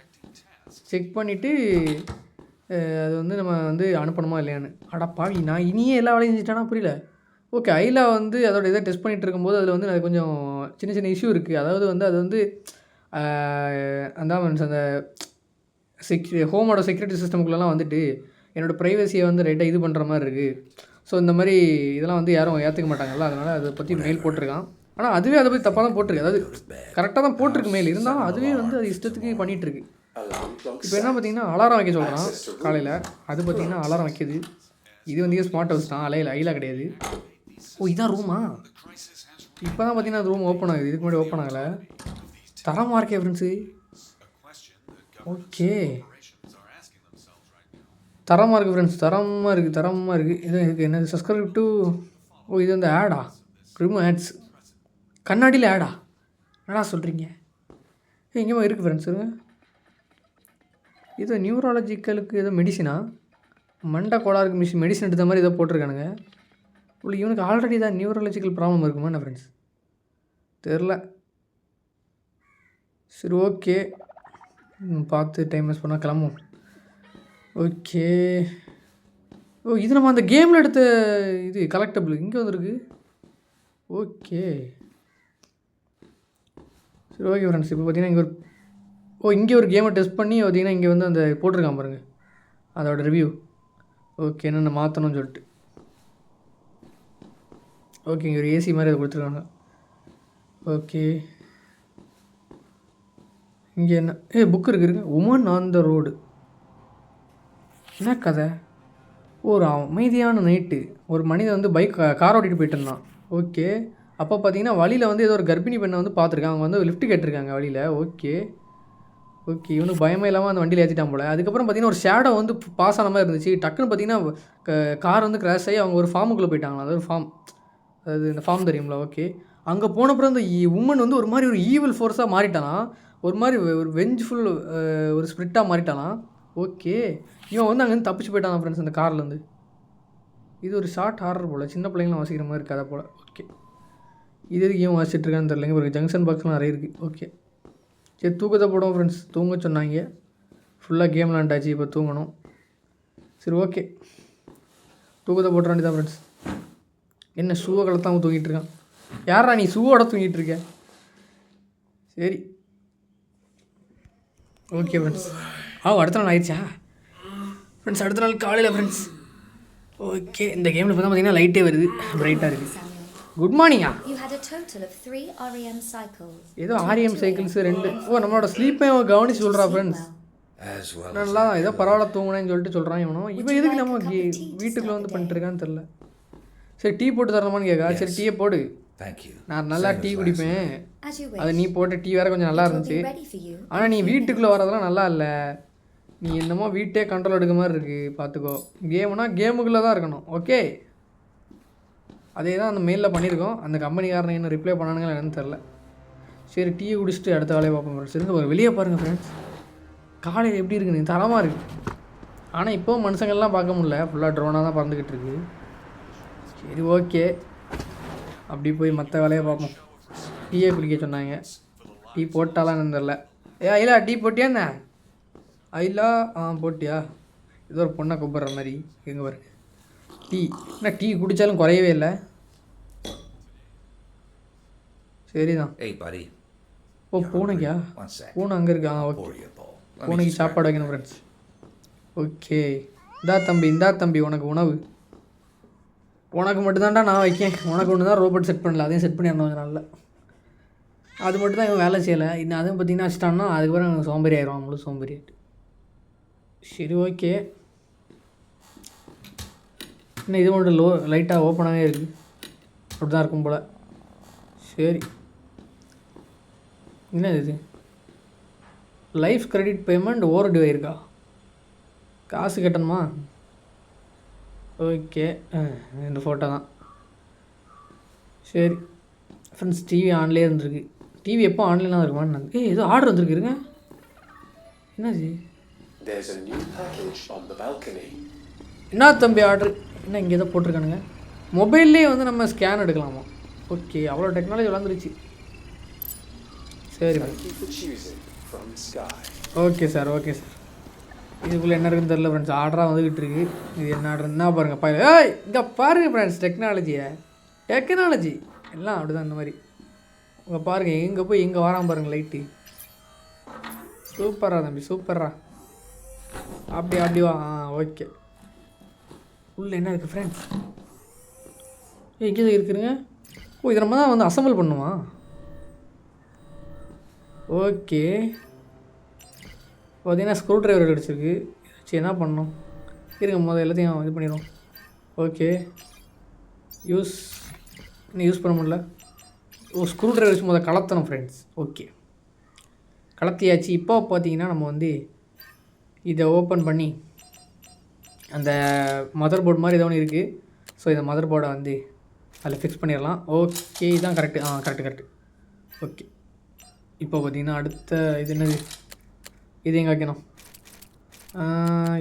செக் பண்ணிவிட்டு அது வந்து நம்ம வந்து அனுப்பணுமா இல்லையான்னு. அடப்பாவி, நான் இனியே எல்லா வேலையும் செஞ்சுட்டானா புரியல. ஓகே, ஐலா வந்து அதோட இதை டெஸ்ட் பண்ணிகிட்டு இருக்கும்போது அதில் வந்து அது கொஞ்சம் சின்ன சின்ன இஷ்யூ இருக்குது. அதாவது வந்து அது வந்து அந்த மீன்ஸ் அந்த ஹோமோட செக்யூரிட்டி சிஸ்டம்குள்ளெல்லாம் வந்துட்டு என்னோடய ப்ரைவசியை வந்து ரைட்டாக இது பண்ணுற மாதிரி இருக்குது. ஸோ இந்த மாதிரி இதெல்லாம் வந்து யாரும் ஏற்றுக்க மாட்டாங்கல்ல, அதனால் அதை பற்றி மெயில் போட்டிருக்கான். ஆனால் அதுவே அதை பற்றி தப்பாக தான் போட்டிருக்கு, அதாவது கரெக்டாக தான் போட்டிருக்கு மெயில், இருந்தாலும் அதுவே வந்து அது இஷ்டத்துக்கு பண்ணிகிட்ருக்கு. இப்போ என்ன பார்த்தீங்கன்னா அலாரம் வைக்க சொல்கிறான் காலையில், அது பார்த்திங்கன்னா அலாரம் வைக்கிது. இது வந்து ஸ்மார்ட் ஹவுஸ் தான், ஐலா கிடையாது. ஓ இதான் ரூமா? இப்போ தான் பார்த்தீங்கன்னா அது ரூம் ஓப்பன் ஆகுது, இதுக்கு முன்னாடி ஓப்பன் ஆகலை. தரமாக இருக்கே ஃப்ரெண்ட்ஸு. ஓகே தரமாக இருக்குது ஃப்ரெண்ட்ஸ், தரமாக இருக்குது. இது இருக்குது என்னது, சப்ஸ்கிரைப் டு. ஓ இது வந்து ஆடா, ரிமூவ் ஆட்ஸ். கண்ணாடியில் ஆடா, என்னடா சொல்கிறீங்க? எங்கேயுமா இருக்குது ஃப்ரெண்ட்ஸ். இது நியூராலஜிக்கலுக்கு ஏதோ மெடிசினா, மண்டை கோளாறுக்கு மெடிசன் எடுத்த மாதிரி ஏதோ போட்டிருக்கானுங்க. இல்லை இவனுக்கு ஆல்ரெடி தான் நியூரலாஜிக்கல் ப்ராப்ளம் இருக்குமா என்ன ஃப்ரெண்ட்ஸ், தெரில. சரி ஓகே, பார்த்து டைம் வேஸ்ட் பண்ணால் கிளம்பும். ஓகே, ஓ இது நம்ம அந்த கேமில் எடுத்த இது கலெக்டபிள் இங்கே வந்துருக்கு. ஓகே சரி ஓகே ஃப்ரெண்ட்ஸ், இப்போ பார்த்தீங்கன்னா இங்கே ஒரு கேமை டெஸ்ட் பண்ணி பார்த்தீங்கன்னா இங்கே வந்து அந்த போட்டிருக்கான் பாருங்கள் அதோட ரிவ்யூ. ஓகே என்னென்ன மாற்றணும்னு சொல்லிட்டு. ஓகே இங்கே ஒரு ஏசி மாதிரி அதை கொடுத்துருக்காங்க. ஓகே இங்கே என்ன புக் இருக்குங்க, உமன் ஆன் த ரோடு. என்ன கதை? ஒரு அமைதியான நைட்டு, ஒரு மனிதன் வந்து கார் ஓட்டிகிட்டு போயிட்டு இருந்தான். ஓகே அப்போ பார்த்தீங்கன்னா வழியில் வந்து ஏதோ ஒரு கர்ப்பிணி பெண்ணை வந்து பார்த்துருக்காங்க, அவங்க வந்து லிஃப்ட் கேட்டிருக்காங்க வழியில். ஓகே இவனுக்கு பயமே இல்லாமல் அந்த வண்டியில் ஏற்றிட்டான் போல். அதுக்கப்புறம் பார்த்தீங்கன்னா ஒரு ஷேடோ வந்து பாஸ் ஆன மாதிரி இருந்துச்சு. டக்குன்னு பார்த்தீங்கன்னா கார் வந்து கிராஷ் ஆகி அவங்க ஒரு ஃபார்முக்குள்ளே போயிட்டாங்களா, அதாவது ஃபார்ம், அதாவது இந்த ஃபார்ம் தெரியுங்களா? ஓகே அங்கே போனப்புறம் அந்த உமன் வந்து ஒரு மாதிரி ஒரு ஈவில் ஃபோர்ஸாக மாறிட்டானா, ஒரு மாதிரி ஒரு வெஞ்ச்ஃபுல் ஒரு ஸ்பிரிட்டாக மாறிட்டானா. ஓகே இவன் வந்து அங்கேருந்து தப்பிச்சு போயிட்டான் ஃப்ரெண்ட்ஸ் அந்த கார்லேருந்து. இது ஒரு ஷார்ட் ஹாரர் போல், சின்ன பிள்ளைங்களாம் வாசிக்கிற மாதிரி இருக்காத போல். ஓகே இது எதுக்கு ஏன் வாசிச்சுட்ருக்கான்னு தெரிலங்க. ஒரு ஜங்ஷன் பாக்ஸ்லாம் நிறைய இருக்குது. ஓகே சரி தூக்கத்தை போடுவோம் ஃப்ரெண்ட்ஸ், தூங்க சொன்னாங்க. ஃபுல்லாக கேம் விளாண்டாச்சு, இப்போ தூங்கணும். சரி ஓகே தூக்கத்தை போட்டுற வேண்டியதான் ஃப்ரெண்ட்ஸ். என்ன ஷூவை கலத்தாமல் தூங்கிட்டு இருக்கான்? யாரா நீ ஷூவோட தூங்கிட்டு இருக்க? சரி ஓகே ஃப்ரெண்ட்ஸ். அடுத்த நாள் ஆயிடுச்சா ஃப்ரெண்ட்ஸ்? அடுத்த நாள் காலையில் ஃப்ரெண்ட்ஸ். ஓகே இந்த கேமில் இப்போ தான் பார்த்தீங்கன்னா லைட்டே வருது, பிரைட்டாக இருக்குது. குட் மார்னிங்கா? ஏதோ REM சைக்கிள்ஸ் 2. ஓ நம்மளோட ஸ்லீப்பை கவனிச்சு சொல்கிறா ஃப்ரெண்ட்ஸ். நல்லா ஏதோ பரவாயில்ல தூங்கினேன்னு சொல்லிட்டு சொல்கிறான் இவனும். இப்போ எதுக்கு நம்ம வீட்டுக்குள்ளே வந்து பண்ணிட்டுருக்கான்னு தெரில. சரி டீ போட்டு தரணுமான்னு கேட்கா. சரி டீயை போடு, நான் நல்லா டீ குடிப்பேன். அது நீ போட்ட டீ வேறு கொஞ்சம் நல்லா இருந்துச்சு. ஆனால் நீ வீட்டுக்குள்ளே வரதெல்லாம் நல்லா இல்லை, நீ என்னமோ வீட்டே கண்ட்ரோல் எடுக்க மாதிரி இருக்குது, பார்த்துக்கோ. கேமுனா கேமுக்குள்ளே தான் இருக்கணும். ஓகே அதே தான் அந்த மெயிலில் பண்ணியிருக்கோம். அந்த கம்பெனிக்காரனை என்ன ரிப்ளை பண்ணானுங்களா என்னன்னு தெரில. சரி டீயை குடிச்சிட்டு அடுத்த வேலையை பார்ப்போம் ஃப்ரெண்ட்ஸ். இருங்க ஒரு வெளியே பாருங்கள் ஃப்ரெண்ட்ஸ், காலையில் எப்படி இருக்குன்னு தரமாக இருக்குது. ஆனால் இப்போவும் மனுஷங்கள்லாம் பார்க்க முடியல, ஃபுல்லாக ட்ரோனாக தான் பறந்துக்கிட்டு இருக்கு. சரி ஓகே, அப்படி போய் மற்ற வேலையை பார்ப்போம். டீயை குடிக்க சொன்னாங்க, டீ போட்டாலான்னு தெரில. ஐலா டீ போட்டியா என்ன? ஐலா போட்டியா? ஏதோ ஒரு பொண்ணை கூப்பிட்ற மாதிரி எங்கே பாருங்க. டீ என்ன டீ குடித்தாலும் குறையவே இல்லை. சரிதான். ஓ பூனைக்கா? பூனை அங்கே இருக்கா? ஓகே, பூனைக்கு சாப்பாடு வைக்கணும் ஃப்ரெண்ட்ஸ். ஓகே இந்தா தம்பி உனக்கு உணவு. உனக்கு மட்டும்தான்டா நான் வைக்கேன், உனக்கு ஒன்று தான் ரோபோட் செட் பண்ணல, அதையும் செட் பண்ணிடணும் கொஞ்சம் நாளில். அது மட்டும் தான் இவன் வேலை செய்யலை. இன்னும் அதுவும் பார்த்தீங்கன்னா வச்சிட்டான்னா அதுக்கப்புறம் எனக்கு சோம்பேறி ஆயிடுவான், முழு சோம்பேறி ஆகிட்டு. சரி ஓகே, இன்னும் இது மட்டும் லைட்டாக ஓப்பனாகவே இருக்குது, அப்படி தான் இருக்கும் போல். சரி என்ன இது? லைஃப் கிரெடிட் பேமெண்ட் ஓவர்டியூ ஆயிருக்கா? காசு கட்டணுமா? ஓகே இந்த ஃபோட்டோ தான். சரி ஃப்ரெண்ட்ஸ், டிவி ஆன்லேயே இருந்திருக்கு. டிவி எப்போ ஆன்லைனாக இருக்குமான்னு ஏதோ ஆர்டர் வந்துருக்குங்க. என்னது? என்ன தம்பி ஆர்டர்? என்ன இங்கே எதோ போட்டிருக்கானுங்க. மொபைல்லே வந்து நம்ம ஸ்கேன் எடுக்கலாமா? ஓகே, அவ்வளோ டெக்னாலஜி வளர்ந்துருச்சு. சரி ஓகே சார், ஓகே சார். இதுக்குள்ளே என்ன இருக்குன்னு தெரில ஃப்ரெண்ட்ஸ், ஆர்டராக வந்துக்கிட்டு இருக்கு. இது என்ன ஆர்டர் என்ன பாருங்கள் ஏய் இங்கே பாருங்கள் ஃப்ரெண்ட்ஸ், டெக்னாலஜி எல்லாம் அப்படி தான். இந்த மாதிரி இங்கே பாருங்கள், எங்கே போய் இங்கே வராமல் பாருங்கள் லைட்டு. சூப்பரா தம்பி, சூப்பரா. அப்படி வா. ஓகே, உள்ளே என்ன இருக்குது ஃப்ரெண்ட்ஸ்? இங்கே தான் இருக்குதுங்க. ஓ இதை நம்ம தான் வந்து அசம்பிள் பண்ணுமா? ஓகே, பார்த்தீங்கன்னா ஸ்க்ரூ ட்ரைவர் கிடச்சிருக்கு. சரி என்ன பண்ணணும்? இருங்க முதல்ல எல்லாத்தையும் இது பண்ணிடுவோம். ஓகே, இன்னும் யூஸ் பண்ண முடியல. ஓ ஸ்க்ரூ ட்ரைவர் வச்சு முதல்ல கலத்தணும் ஃப்ரெண்ட்ஸ். ஓகே கலத்தியாச்சு. இப்போ பார்த்தீங்கன்னா நம்ம வந்து இதை ஓப்பன் பண்ணி அந்த மதர் போர்டு மாதிரி ஏதோ ஒன்று இருக்குது. ஸோ இந்த மதர் போர்டை வந்து அதில் ஃபிக்ஸ் பண்ணிடலாம். ஓகே இதுதான் கரெக்டு. கரெக்டு. ஓகே, இப்போ பார்த்தீங்கன்னா அடுத்த இது என்னது? இது எங்கே வைக்கணும்?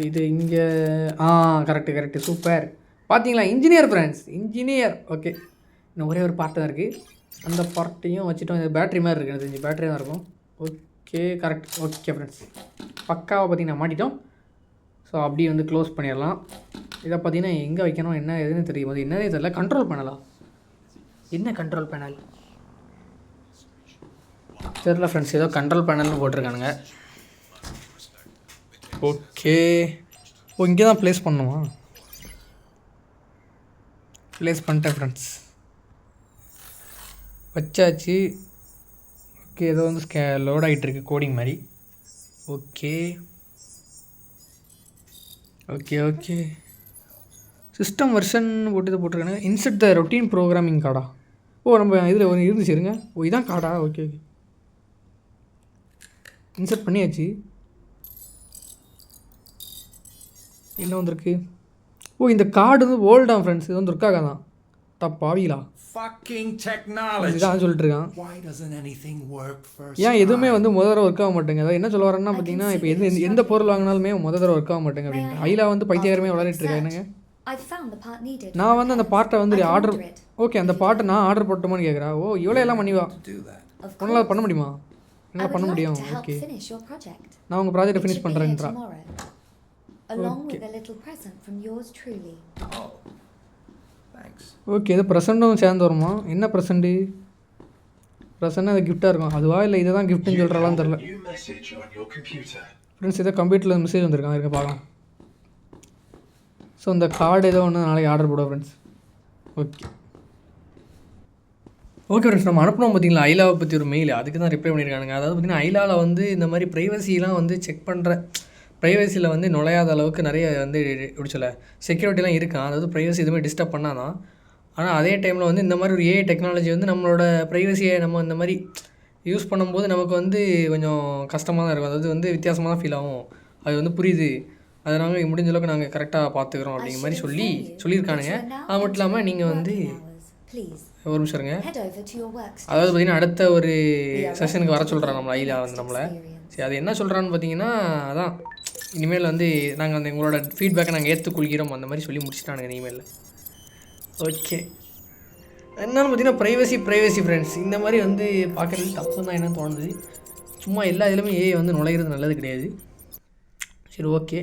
இது இங்கே. Correct super. பார்த்தீங்களா இன்ஜினியர் ஃப்ரெண்ட்ஸ், இன்ஜினியர். ஓகே, இன்னும் ஒரே ஒரு பார்ட்டு தான் இருக்குது, அந்த பார்ட்டையும் வச்சுட்டோம். இது பேட்ரி மாதிரி இருக்குது, எனக்கு தெரிஞ்சு பேட்ரி தான் இருக்கும். Okay correct. ஓகே ஃப்ரெண்ட்ஸ், பக்காவை பார்த்தீங்கன்னா மாட்டிட்டோம். ஸோ அப்படியே வந்து க்ளோஸ் பண்ணிடலாம். இதை பார்த்தீங்கன்னா எங்கே வைக்கணும் என்ன எதுன்னு தெரியும் போது என்னதே தெரியல. கண்ட்ரோல் பேனலா? என்ன கண்ட்ரோல் பேனல் தெரில ஃப்ரெண்ட்ஸ், ஏதோ கண்ட்ரோல் பேனல்னு போட்டிருக்கானுங்க. ஓகே, இங்கே தான் ப்ளேஸ் பண்ணுமா? ப்ளேஸ் பண்ணிட்டேன் ஃப்ரெண்ட்ஸ், வச்சாச்சு. ஓகே, ஏதோ வந்து லோட் ஆகிட்டுருக்கு கோடிங் மாதிரி. ஓகே சிஸ்டம் வெர்ஷன் போட்டிருக்காங்க. இன்செர்ட் த ரொட்டீன் ப்ரோக்ராமிங் கார்டா? ஓ நம்ம இதில் ஒரு இருந்துச்சு இருங்க. ஓ இதான் கார்டா? ஓகே இன்செர்ட் பண்ணியாச்சு. என்ன வந்திருக்கு? ஓ இந்த கார்டு வந்து ஓல்டாக ஃப்ரெண்ட்ஸ், இது வந்து ஒர்க்காக தான். தப்பாவீங்களா இதான் சொல்லிட்டு இருக்கான். ஏன் எதுவுமே வந்து தடவை ஒர்க் ஆக மாட்டேங்க. அதாவது என்ன சொல்ல வரேன்னா பார்த்தீங்கன்னா, இப்போ எந்த பொருள் வாங்கினாலுமே தடவை ஒர்க் ஆக மாட்டேங்க அப்படின்னு ஐலா வந்து பைத்தியகாரமே விளையாடிட்டு இருக்கேன். என்னங்க நான் வந்து அந்த பார்ட்டை வந்து ஆர்டர் அந்த பார்ட்டை நான் ஆர்டர் போட்டோமான்னு கேட்குறா. ஓ இவ்வளோ எல்லாம் பண்ணிவா, உங்களால் பண்ண முடியுமா? என்னால் பண்ண முடியும். ஓகே நான் உங்கள் ப்ராஜெக்டை ஃபினிஷ் பண்ணுறேன்றா. ஓகே இது ப்ரெசண்ட்டும் சேர்ந்து வருமா? என்ன ப்ரெசண்ட்டு? ப்ரெசண்ட் அது கிஃப்டாக இருக்கும் அதுவா, இல்லை இதை தான் கிஃப்ட்டுன்னு சொல்கிறாலாம் தெரில ஃப்ரெண்ட்ஸ். இதை கம்ப்யூட்டரில் மெசேஜ் வந்திருக்காங்க, இருக்க பார்க்கலாம். ஸோ இந்த கார்டு ஏதோ ஒன்று நாளைக்கு ஆர்டர் போடுவோம் ஃப்ரெண்ட்ஸ். ஓகே ஃப்ரெண்ட்ஸ், நம்ம அனுப்பினோம் பார்த்தீங்களா ஐலாவை பற்றி ஒரு மெயில், அதுக்கு தான் ரிப்ளை பண்ணியிருக்கானுங்க. அதாவது பார்த்தீங்கன்னா ஐலாவில் வந்து இந்த மாதிரி ப்ரைவசிலாம் வந்து செக் பண்ணுற, ப்ரைவசியில் வந்து நுழையாத அளவுக்கு நிறைய வந்து எப்படி சொல்ல செக்யூரிட்டிலாம் இருக்கான். அதாவது ப்ரைவசி எதுவுமே டிஸ்டர்ப் பண்ணால் தான். ஆனால் அதே டைமில் வந்து இந்த மாதிரி ஒரு ஏஐ டெக்னாலஜி வந்து நம்மளோட ப்ரைவசியை நம்ம இந்த மாதிரி யூஸ் பண்ணும்போது நமக்கு வந்து கொஞ்சம் கஷ்டமாக தான் இருக்கும். அதாவது வந்து வித்தியாசமாக தான் ஃபீல் ஆகும். அது வந்து புரியுது, அதை நாங்கள் முடிஞ்ச அளவுக்கு நாங்கள் கரெக்டாக பார்த்துக்குறோம் அப்படிங்கிற மாதிரி சொல்லியிருக்கானுங்க. அது மட்டும் இல்லாமல் நீங்கள் வந்து ஒரு நிமிஷம் இருங்க. அதாவது பார்த்தீங்கன்னா அடுத்த ஒரு செஷனுக்கு வர சொல்கிறான் நம்மளை ஐலா வந்து நம்மளை. சரி அது என்ன சொல்கிறான்னு பார்த்தீங்கன்னா அதான் இனிமேல் வந்து நாங்கள் அந்த எங்களோட ஃபீட்பேக்கை நாங்கள் ஏற்றுக்கொள்கிறோம் அந்த மாதிரி சொல்லி முடிச்சிட்டானுங்க இனிமேல். ஓகே என்னன்னு பார்த்தீங்கன்னா ப்ரைவசி ஃப்ரெண்ட்ஸ் இந்த மாதிரி வந்து பார்க்குறது தப்பு தான் என்ன தோணுது. சும்மா எல்லா இதுலையுமே வந்து நுழையிறது நல்லது கிடையாது. சரி ஓகே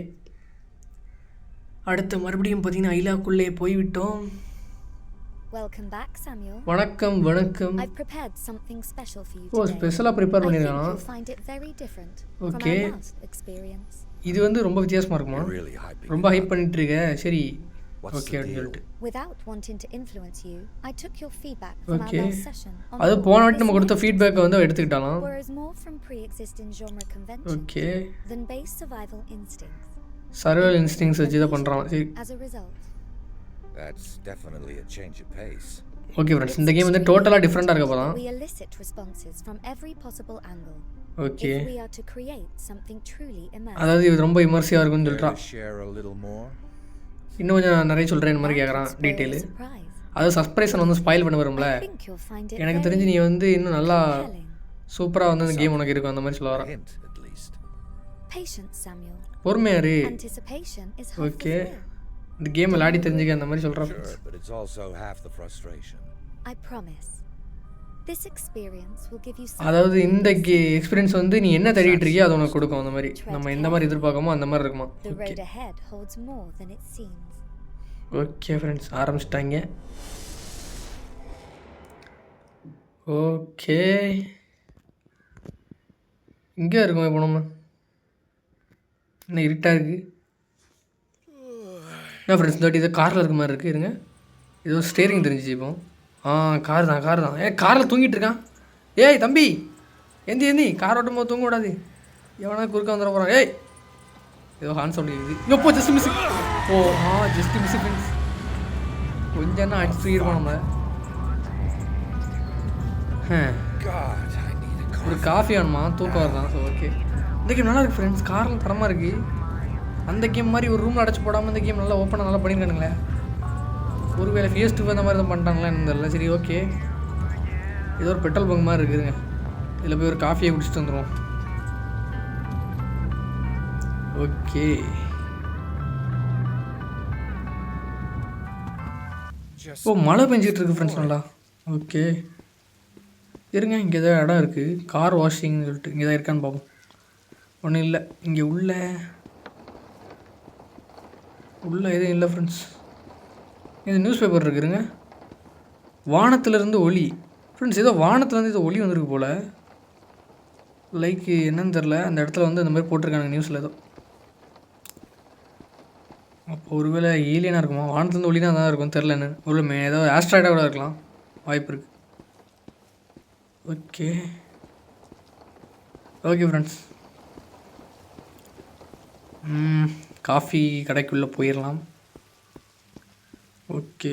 அடுத்து மறுபடியும் பார்த்தீங்கன்னா ஐலாக்குள்ளே போய்விட்டோம். வணக்கம் வணக்கம். ஓ ஸ்பெஷலாக ப்ரிப்பேர் பண்ணியிருக்கானா? ஓகே இது வந்து ரொம்ப வித்தியாசமாக இருக்குமா? ரொம்ப ஹைப் பண்ணிட்டு இருக்க. சரி ஓகே அப்படின்னு சொல்லிட்டு ஓகே அது போன வாட்டி நம்ம கொடுத்த ஃபீட்பேக்கை வந்து எடுத்துக்கிட்டாலாம். ஓகே சர்வைவல் இன்ஸ்டிங்ஸ் வச்சு தான் பண்ணுறான். சரி ஓகே ஃப்ரெண்ட்ஸ் இந்த கேம் வந்து டோட்டலாக டிஃப்ரெண்ட்டாக இருக்க போதான். ஓகே அதாவது இது ரொம்ப இமர்சிவாக இருக்கும்னு சொல்கிறான். இன்னும் கொஞ்சம் நிறைய சொல்கிறேன் இந்த மாதிரி கேட்குறான் டீட்டெயிலு. அதாவது சஸ்பிரேஷன் வந்து ஸ்பாயில் பண்ண வரும்ல. எனக்கு தெரிஞ்சு நீ வந்து இன்னும் நல்லா சூப்பராக வந்து அந்த கேம் உனக்கு இருக்கும் அந்த மாதிரி சொல்ல வரேன். பொறுமையாரு. ஓகே இந்த கேம் விளையாடி தெரிஞ்சுக்க அந்த மாதிரி சொல்கிறேன். அதாவது இந்த எக்ஸ்பீரியன்ஸ் வந்து நீ என்ன தேடிட்டு இருக்கியோ அது உனக்கு கொடுக்கும். அந்த மாதிரி நம்ம எந்த மாதிரி எதிர்பார்க்கமோ அந்த மாதிரி இருக்குமா. ஓகே ஃப்ரெண்ட்ஸ் ஆரம்பிச்சிட்டாங்க. ஓகே இங்கே இருக்கோம் இப்போ நம்ம. இன்னும் இருட்டாக இருக்குது. என்ன ஃப்ரெண்ட்ஸ் இந்த வாட்டி இதை காரில் இருக்க மாதிரி இருக்குது. இருங்க ஏதோ ஸ்டேரிங் தெரிஞ்சிச்சு இப்போ. கார் தான். காரில் தூங்கிட்டு இருக்கான். ஏய் தம்பி எந்தி கார் ஓட்டும் போது தூங்க கூடாது. எவனா குறுக்க வந்துட போகிறான். ஏய் ஏதோ ஹான் சவுண்ட் இருக்குது. எப்போ just miss. Just miss friends. கொஞ்சம் தான் அடிச்சு தூக்கிடுவோம் நம்ம. ஒரு காஃபி வேணுமா தூக்கம் வரலாம். ஸோ ஓகே இந்த கேம் நல்லா இருக்குது ஃப்ரெண்ட்ஸ். காரில் தரமாக இருக்குது. அந்த கேம் மாதிரி ஒரு ரூமில் அடைச்சி போடாமல் இந்த கேம் நல்லா ஓப்பனாக நல்லா பண்ணியிருக்கானுங்களே. ஒருவேளை ஃபேஸ் டு அந்த மாதிரி தான் பண்ணிட்டாங்களா தெரியல. சரி ஓகே ஏதோ ஒரு பெட்ரோல் பங்க் மாதிரி இருக்குதுங்க. இதில் போய் ஒரு காஃபியை குடிச்சிட்டு வந்துடுவோம். ஓகே மழை பெஞ்சிட்டு இருக்கு ஃப்ரெண்ட்ஸ் நல்லா. ஓகே இருங்க இங்கே ஏதோ இடம் இருக்குது கார் வாஷிங்னு சொல்லிட்டு. இங்கே தான் இருக்கான்னு பார்ப்போம். ஒன்றும் இல்லை இங்கே உள்ள எதுவும் இல்லை ஃப்ரெண்ட்ஸ். இது நியூஸ் பேப்பர் இருக்குதுங்க. வானத்துலேருந்து ஒளி ஃப்ரெண்ட்ஸ். ஏதோ வானத்துலேருந்து ஏதோ ஒளி வந்துருக்கு போல். லைக் என்னன்னு தெரில. அந்த இடத்துல வந்து அந்த மாதிரி போட்டிருக்காங்க நியூஸில் ஏதோ. அப்போ ஒருவேளை ஏலியனாக இருக்குமா? வானத்துலேருந்து ஒளி தான் இருக்கும் தெரில என்ன. ஒரு ஏதோ ஆஸ்ட்ராய்டாக கூட இருக்கலாம் வாய்ப்பு இருக்குது. ஓகே ஃப்ரெண்ட்ஸ் காஃபி கடைக்குள்ளே போயிடலாம். Okay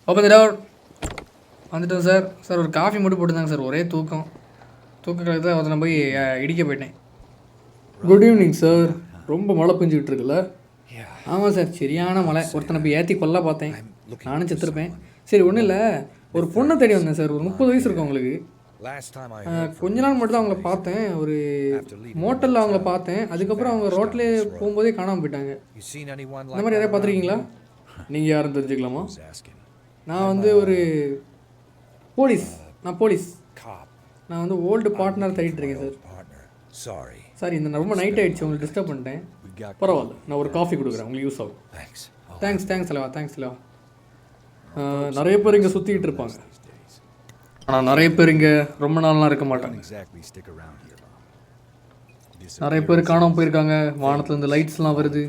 open the door. வந்துட்டோம் சார் ஒரு காஃபி மட்டும் போட்டுருந்தாங்க சார். ஒரே தூக்கம் கலத்தில் அதை நான் போய் இடிக்க போயிட்டேன். Good evening sir. ரொம்ப மழை பெஞ்சிக்கிட்டு இருக்குல்ல? ஆமாம் சார் சரியான மழை. ஒருத்தனை போய் ஏற்றி கொல்ல பார்த்தேன். நானும் செத்துருப்பேன். சரி ஒன்றும் இல்லை ஒரு பொண்ணை தேடி வந்தேன் சார். ஒரு 30 வயசு இருக்கும் அவங்களுக்கு. கொஞ்ச நாள் மட்டும் தான் அவங்கள பார்த்தேன். ஒரு மோட்டலில் அவங்கள பார்த்தேன். அதுக்கப்புறம் அவங்க ரோட்லேயே போகும்போதே காணாமல் போயிட்டாங்க. இந்த மாதிரி யாரையா பார்த்துருக்கீங்களா? நீங்கள் யாரும் தெரிஞ்சுக்கலாமா? நான் வந்து ஒரு போலீஸ். நான் வந்து ஓல்டு பார்ட்னர் தேடிட்டு இருக்கேன் சார். சாரி இந்த ரொம்ப நைட் ஆகிடுச்சு உங்களுக்கு டிஸ்டர்ப் பண்ணிட்டேன். பரவாயில்ல நான் ஒரு காஃபி கொடுக்குறேன் உங்களுக்கு யூஸ் ஆகும். தேங்க்ஸ் தலைவா. நிறைய பேர் இங்கே சுற்றிக்கிட்டு இருப்பாங்க. ஆனால் நிறைய பேர் இங்கே ரொம்ப நாள்லாம் இருக்க மாட்டாங்க. நிறைய பேர் காணாமல் போயிருக்காங்க. வானத்துலேருந்து லைட்ஸ்லாம் வருது.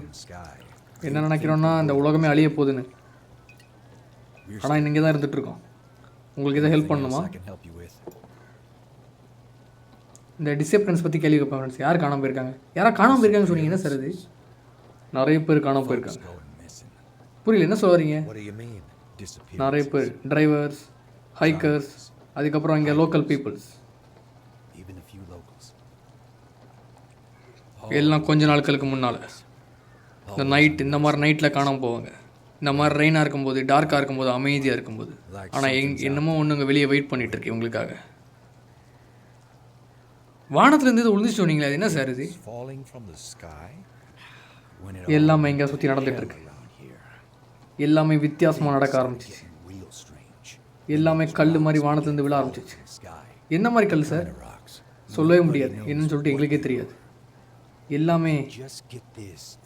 என்ன நினைக்கிறோன்னா இந்த உலகமே அழிய போகுதுன்னு. ஆனால் இங்கே தான் இருந்துகிட்ருக்கோம். உங்களுக்கு எதாவது ஹெல்ப் பண்ணணுமா? இந்த டிசப்பிரன்ஸ் பற்றி கேள்வி கேட்பேன் ஃப்ரெண்ட்ஸ். யார் காணாமல் போயிருக்காங்க? யாராவது காணாமல் போயிருக்காங்கன்னு சொன்னீங்கன்னா சார் அது நிறைய பேர் காணாமல் போயிருக்காங்க. புரியல என்ன சொல்ல வரீங்க? நிறைய பேர் டிரைவர்ஸ், ஹைக்கர்ஸ், அதுக்கப்புறம் இங்கே லோக்கல் பீப்புள்ஸ் எல்லாம் கொஞ்ச நாட்களுக்கு முன்னால் இந்த மாதிரி நைட்டில் காணாமல் போவாங்க. இந்த மாதிரி ரெயினாக இருக்கும்போது, டார்க்காக இருக்கும்போது, அமைதியாக இருக்கும்போது. ஆனால் என்னமோ ஒன்று இங்கே வெளியே வெயிட் பண்ணிகிட்டு இருக்கு உங்களுக்காக. வானத்துலேருந்து இது விழுந்துச்சு சொன்னீங்களே, அது என்ன சார் இது? எல்லாமே இங்கே சுற்றி நடந்துகிட்ருக்கு. எல்லாமே வித்தியாசமாக நடக்க ஆரம்பிச்சிச்சு. எல்லாமே கல் மாதிரி வானத்துலேருந்து விழ ஆரம்பிச்சிச்சு. என்ன மாதிரி கல் சார்? சொல்லவே முடியாது, என்னன்னு சொல்லிட்டு எங்களுக்கே தெரியாது. எல்லாமே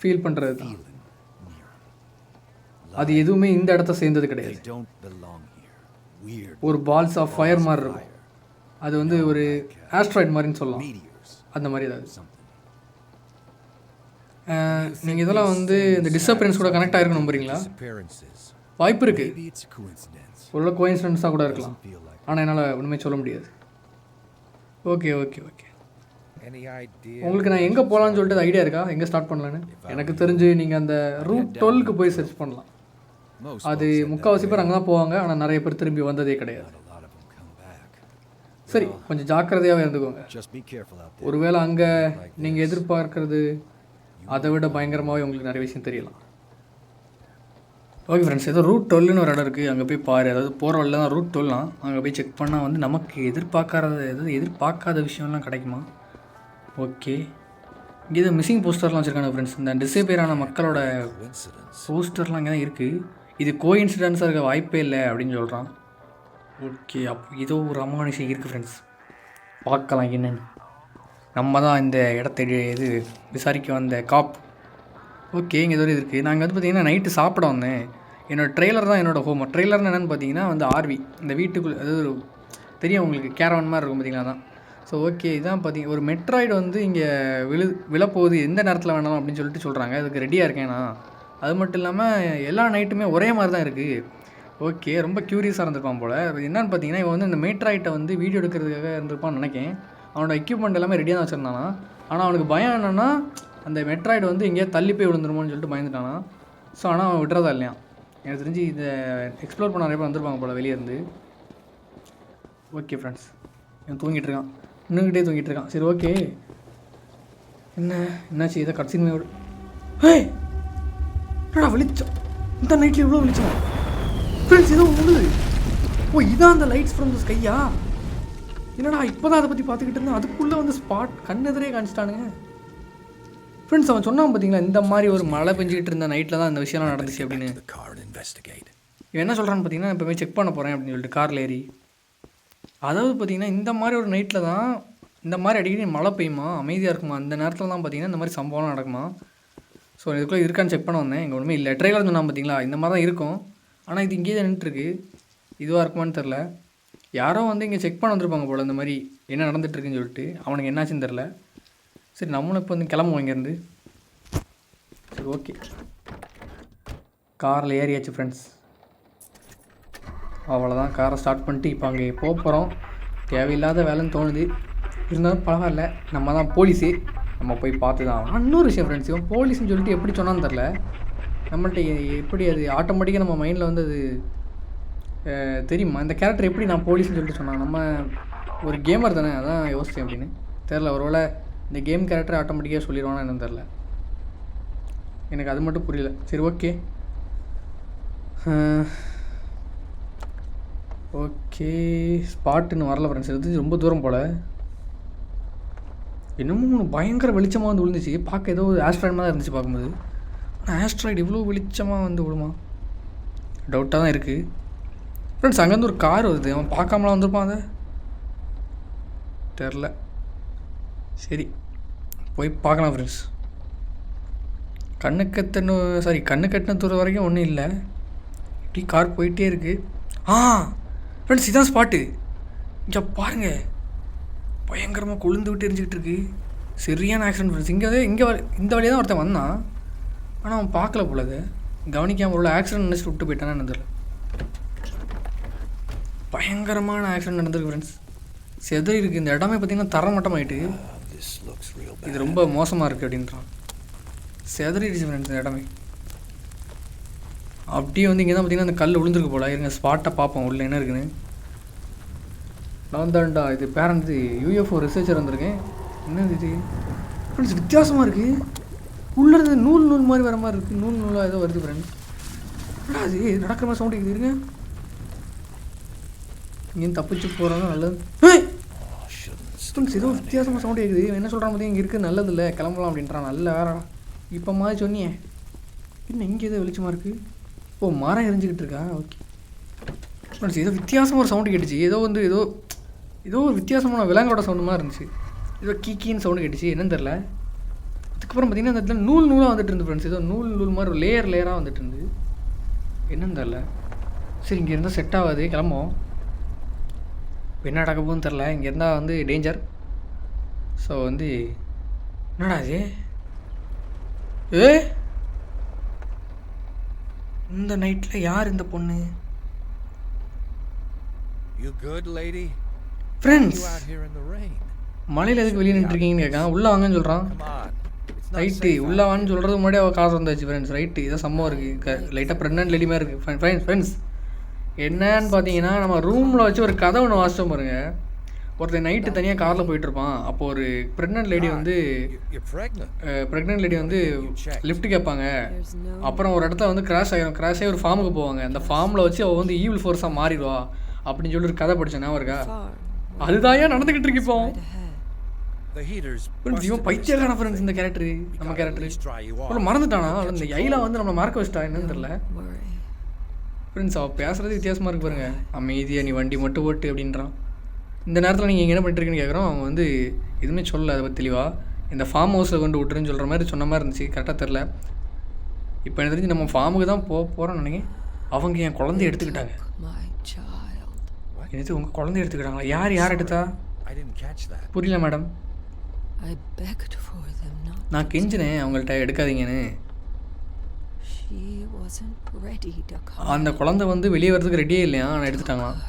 ஃபீல் பண்ணுறது தான். அது எதுவுமே இந்த இடத்த சேர்ந்தது கிடையாது. ஒரு பால்ஸ் ஆஃப் ஃபயர் மாதிரி இருக்கும். அது வந்து ஒரு ஆஸ்ட்ராய்ட் மாதிரின்னு சொல்லலாம், அந்த மாதிரி ஏதாவது. நீங்கள் இதெல்லாம் வந்து இந்த டிஸப்பியரன்ஸ் கூட கனெக்ட் ஆகிருக்க நம்புறீங்களா? வாய்ப்பு இருக்குது, ஒரு கோயின்சிடென்ஸாக கூட இருக்கலாம். ஆனால் என்னால் ஒன்றுமே சொல்ல முடியாது. ஓகே ஓகே ஓகே, உங்களுக்கு நான் எங்கே போகலான்னு சொல்லிட்டு ஐடியா இருக்கா? எங்கே ஸ்டார்ட் பண்ணலான்னு? எனக்கு தெரிஞ்சு நீங்கள் அந்த ரூட் 12க்கு போய் சர்ச் பண்ணலாம். அது முக்கால்வாசி பேர் அங்கே தான் போவாங்க, ஆனால் நிறைய பேர் திரும்பி வந்ததே கிடையாது. சரி, கொஞ்சம் ஜாக்கிரதையாகவே இருந்துக்கோங்க. ஒருவேளை அங்கே நீங்கள் எதிர்பார்க்கறது அதை விட பயங்கரமாகவே உங்களுக்கு நிறைய விஷயம் தெரியலாம். ஓகே ஃப்ரெண்ட்ஸ், ஏதோ ரூட் 12ன்னு ஒரு இடம் இருக்குது, அங்கே போய் பாரு. அதாவது போகிற வழியில் தான் ரூட் 12லாம். அங்கே போய் செக் பண்ணால் வந்து நமக்கு எதிர்பார்க்காத விஷயம்லாம் கிடைக்குமா? ஓகே, இங்கே இது மிஸ்ஸிங் போஸ்டர்லாம் வச்சுருக்காங்க ஃப்ரெண்ட்ஸ். இந்த டிசேபியரான மக்களோட போஸ்டர்லாம் இங்கே தான் இருக்குது. இது கோஇன்சிடென்ஸாக இருக்க வாய்ப்பே இல்லை அப்படின்னு சொல்கிறான். ஓகே, அப்போ ஏதோ ஒரு அமானுஷம் இருக்குது ஃப்ரெண்ட்ஸ். பார்க்கலாம் என்னென்னு. நம்ம தான் இந்த இடத்த இது விசாரிக்க வந்த காப். ஓகே, இங்கே ஏதோ இருக்குது. நாங்கள் வந்து பார்த்திங்கன்னா நைட்டு சாப்பிட வந்தேன். என்னோடய ட்ரெய்லர் தான் என்னோடய ஹோம். ட்ரெய்லர்னு என்னென்னு பார்த்தீங்கன்னா வந்து ஆர்வி, இந்த வீட்டுக்குள்ளே அதாவது ஒரு தெரியும் உங்களுக்கு, கேரவன் மாதிரி இருக்கும் பார்த்தீங்களா தான். ஸோ ஓகே, இதான் பார்த்தீங்க ஒரு மெட்ராய்டு வந்து இங்கே விழப்போகுது எந்த நேரத்தில் வேணாலும் அப்படின்னு சொல்லிட்டு சொல்கிறாங்க. அதுக்கு ரெடியாக இருக்கேன்னா. அது மட்டும் இல்லாமல் எல்லா நைட்டுமே ஒரே மாதிரி தான் இருக்குது. ஓகே, ரொம்ப க்யூரியஸாக இருந்திருப்பான் போல். என்னென்னு பார்த்தீங்கன்னா இவன் வந்து இந்த மெட்ராய்ட்டை வந்து வீடியோ எடுக்கிறதுக்காக இருந்திருப்பான்னு நினைக்கிறேன். அவனோட எக்யூப்மெண்ட் எல்லாமே ரெடியாக தான் வச்சுருந்தானா. ஆனால் அவனுக்கு பயம் என்னென்னா அந்த மெட்ராய்டு வந்து எங்கேயா தள்ளி போய் விழுந்துருமோன்னு சொல்லிட்டு பயந்துட்டானா. ஸோ ஆனால் அவன் விட்டுறதா இல்லையா. எனக்கு தெரிஞ்சு இதை எக்ஸ்ப்ளோர் பண்ண நிறைய பேர் வந்திருப்பாங்க போல் வெளியேருந்து. ஓகே ஃப்ரெண்ட்ஸ், இவன் தூங்கிட்டு இருக்கான், இன்னுங்கிட்டே தூங்கிட்டு இருக்கான். சரி ஓகே, என்னாச்சு? இதை கட்சின்மே விடு. ஹே, என்னடா வெளிச்சம் இந்த நைட்டில் இவ்வளோ வெளிச்சம் ஃப்ரெண்ட்ஸ்? ஏதோ உழுது. ஓ, இதான் அந்த லைட்ஸ் ஃப்ரம் த ஸ்கையா? என்னடா இப்போ தான் அதை பற்றி பார்த்துக்கிட்டு இருந்தேன், அதுக்குள்ளே வந்து ஸ்பாட் கண்ணெதிரே காமிச்சிட்டானுங்க ஃப்ரெண்ட்ஸ். அவன் சொன்னான் பார்த்தீங்களா, இந்த மாதிரி ஒரு மழை பெஞ்சிக்கிட்டு இருந்த நைட்டில் தான் இந்த விஷயம்லாம் நடந்துச்சு அப்படின்னு. இவன் என்ன சொல்கிறான்னு பார்த்தீங்கன்னா, இப்போ போய் செக் பண்ண போகிறேன் அப்படின்னு சொல்லிட்டு காரில் ஏறி. அதாவது பார்த்தீங்கன்னா இந்த மாதிரி ஒரு நைட்டில் தான் இந்த மாதிரி அடிக்கடி மழை பெய்யுமா, அமைதியாக இருக்குமா, அந்த நேரத்தில் தான் பார்த்தீங்கன்னா இந்த மாதிரி சம்பவம்லாம் நடக்குமா. ஸோ இதுக்குள்ளே இருக்கான்னு செக் பண்ண வந்தேன். இங்கே ஒன்றுமே இல்லை. ட்ரெயிலர் சொன்னால் பார்த்தீங்களா, இந்த மாதிரி தான் இருக்கும். ஆனால் இது இங்கேயே தான் நின்றுட்டுருக்கு. இதுவாக இருக்குமான்னு தெரில. யாரோ வந்து இங்கே செக் பண்ண வந்திருப்பாங்க போல், இந்த மாதிரி என்ன நடந்துகிட்ருக்குன்னு சொல்லிட்டு. அவனுக்கு என்னாச்சுன்னு தெரில. சரி, நம்மளும் இப்போ வந்து கிளம்புவோம் இங்கேருந்து. சரி ஓகே, காரில் ஏறியாச்சு ஃப்ரெண்ட்ஸ். அவ்வளோதான், காரை ஸ்டார்ட் பண்ணிட்டு இப்போ அங்கே போக போகிறோம். தேவையில்லாத வேலைன்னு தோணுது, இருந்தாலும் பரவாயில்ல, நம்ம தான் போலீஸு, நம்ம போய் பார்த்து தான். இன்னொரு விஷயம் ஃப்ரெண்ட்ஸ், இவன் போலீஸ்ன்னு சொல்லிட்டு எப்படி சொன்னான்னு தெரில. நம்மள்ட்ட எப்படி அது ஆட்டோமேட்டிக்காக நம்ம மைண்டில் வந்து அது தெரியுமா, இந்த கேரக்டர் எப்படி நான் போலீஸ்ன்னு சொல்லிட்டு சொன்னான். நம்ம ஒரு கேமர் தானே, அதான் யோசித்தேன் அப்படின்னு. தெரில, ஒருவேளை இந்த கேம் கேரக்டர் ஆட்டோமேட்டிக்காக சொல்லிடுவானா என்னன்னு தெரில. எனக்கு அது மட்டும் புரியல. சரி ஓகே ஓகே, ஸ்பாட்டுன்னு வரல ஃப்ரெண்ட்ஸ். இது ரொம்ப தூரம் போல். இன்னமும் பயங்கர வெளிச்சமாக வந்து விழுந்துச்சு. பார்க்க ஏதோ ஆஸ்ட்ராய்டு தான் இருந்துச்சு பார்க்கும்போது. ஆனால் ஆஸ்ட்ராய்டு இவ்வளோ வெளிச்சமாக வந்து விழுமா, டவுட்டாக தான் இருக்குது ஃப்ரெண்ட்ஸ். அங்கேருந்து ஒரு கார் வருது, அவன் பார்க்காமலாம் வந்திருப்பான், அதை தெரில. சரி போய் பார்க்கலாம் ஃப்ரெண்ட்ஸ். கண்ணு கட்டின தூரம் வரைக்கும் ஒன்றும் இல்லை. இப்படி கார் போயிட்டே இருக்குது. ஃப்ரெண்ட்ஸ், இதான் ஸ்பாட்டு. இங்கே பாருங்கள், பயங்கரமாக கொழுந்து விட்டு எரிஞ்சிக்கிட்டு இருக்கு. சரியான ஆக்சிடென்ட் ஃப்ரெண்ட்ஸ். இங்கே இந்த வழியாக தான் ஒருத்தன் வந்தான், ஆனால் அவன் பார்க்கல போல, அதை கவனிக்காமல் உள்ள ஆக்சிடென்ட் நினச்சிட்டு விட்டு போயிட்டானா என்னதில்ல. பயங்கரமான ஆக்சிடென்ட் நடந்திருக்கு ஃப்ரெண்ட்ஸ். செதறி இருக்குது இந்த இடமே. பார்த்திங்கன்னா தரமட்டமாயிட்டு, இது ரொம்ப மோசமாக இருக்குது அப்படின்றான். செதறிடுச்சு ஃப்ரெண்ட்ஸ் இந்த இடமே. அப்படியே வந்து இங்கே தான் பார்த்திங்கன்னா அந்த கல் விழுந்துருக்கு போல். இருங்க ஸ்பாட்டை பார்ப்போம் உள்ளே என்ன இருக்குன்னு. நான் தான்டா இது பேரண்ட் யூஎஃப்ஓ ரிசர்ச்சர் வந்திருக்கேன். என்னது இது ஃப்ரெண்ட்ஸ், வித்தியாசமாக இருக்குது. உள்ளே இருந்து நூல் மாதிரி வர மாதிரி இருக்குது. நூலாக ஏதோ வருது ஃப்ரெண்ட்ஸ். என்னடா அது நடக்கிற மாதிரி சவுண்ட் கேட்குது இருங்க. இங்கேயும் தப்பிச்சு போகிறோம் நல்லது. ஏதோ வித்தியாசமாக சவுண்ட் கேட்குது. என்ன சொல்கிறான் பார்த்தியா, இங்கே இருக்குது நல்லது இல்லை கிளம்பலாம் அப்படின்றான். நல்ல வேறடா இப்போ மாதிரி சொன்னியே. இன்னும் இங்கே ஏதோ வெளிச்சமாக இருக்குது. ஓ மரம் எரிஞ்சிக்கிட்டு இருக்கா. ஓகே ஃப்ரெண்ட்ஸ், ஏதோ வித்தியாசமாக ஒரு சவுண்டு கேட்டுச்சு. ஏதோ ஒரு வித்தியாசமான விலங்கோட சவுண்டு மாதிரி இருந்துச்சு. ஏதோ கீக்கின்னு சவுண்டு கேட்டுச்சு, என்னன்னு தெரில. அதுக்கப்புறம் பார்த்திங்கன்னா அந்த இடத்துல நூலாக வந்துட்டு இருந்து ஃப்ரெண்ட்ஸ். ஏதோ நூல் மாதிரி ஒரு லேயராக வந்துட்டு இருந்து, என்னன்னு தெரில. சரி இங்கே இருந்தால் செட் ஆகாது, கிளம்போம். என்ன நடக்க போகுதுன்னு தெரில. இங்கே இருந்தால் வந்து டேஞ்சர். ஸோ வந்து என்னடா அது, இந்த நைட்டில் யார் இந்த பொண்ணு? ஃப்ரெண்ட்ஸ் மலையில் எதுக்கு வெளியே நின்றுருக்கீங்கன்னு கேட்கான். உள்ளே வாங்கன்னு சொல்கிறான். ரைட்டு உள்ளே வான்னு சொல்கிறது முன்னாடி அவள் காசு வந்தாச்சு ஃப்ரெண்ட்ஸ். ரைட்டு இதான் சம்பவம் இருக்குது. லைட்டாக ப்ரெக்னென்ட் லேடி மாதிரி இருக்குது ஃப்ரெண்ட்ஸ். என்னன்னு பார்த்தீங்கன்னா, நம்ம ரூமில் வச்சு ஒரு கதை ஒன்று வாசித்தோம் பாருங்க. ஒருத்தர் நைட்டு தனியாக காரில் போயிட்டுருப்பான். அப்போது ஒரு ப்ரெக்னென்ட் லேடி வந்து லிஃப்ட் கேட்பாங்க. அப்புறம் ஒரு இடத்துல வந்து கிராஷ் ஆகி ஒரு ஃபார்முக்கு போவாங்க. அந்த ஃபார்மில் வச்சு அவள் வந்து ஈவில் ஃபோர்ஸாக மாறிடுவா அப்படின்னு சொல்லி ஒரு கதை படித்தேன். ஞாபகம் இருக்கா? அதுதான் ஏன் நடந்துக்கிட்டு இருக்கு இப்போ. இவன் பைத்தியக்கான ஃப்ரெண்ட்ஸ். இந்த கேரக்டரு நம்ம கேரக்டரு மறந்துட்டானா? இந்த ஐலா வந்து நம்மளை மறக்க வச்சிட்டா என்னன்னு தெரியல ஃப்ரெண்ட்ஸ். அவள் பேசுகிறது வித்தியாசமாக இருக்கு பாருங்க. அமைதியாக நீ வண்டி மட்டும் ஓட்டு அப்படின்றான். இந்த நேரத்தில் நீங்கள் என்ன பண்ணிட்டுருக்குன்னு கேட்குறோம். அவன் வந்து எதுவுமே சொல்லலை அதை பற்றி தெளிவாக. இந்த ஃபார்ம் ஹவுஸில் கொண்டு விட்டுருன்னு சொல்கிற மாதிரி சொன்ன மாதிரி இருந்துச்சு. கரெக்டாக தெரில. இப்போ எனக்கு தெரிஞ்சு நம்ம ஃபார்முக்கு தான் போகிறோம்னு நினைக்கிறேன். அவங்க என் குழந்தைய எடுத்துக்கிட்டாங்க. எனக்கு உங்கள் குழந்தைய எடுத்துக்கிட்டாங்களா? யார் எடுத்தா புரியல மேடம். நான் கெஞ்சினேன் அவங்கள்ட்ட எடுக்காதீங்கன்னு. அந்த குழந்தை வந்து வெளியே வரதுக்கு ரெடியே இல்லையா, ஆனால் எடுத்துட்டாங்களாம்.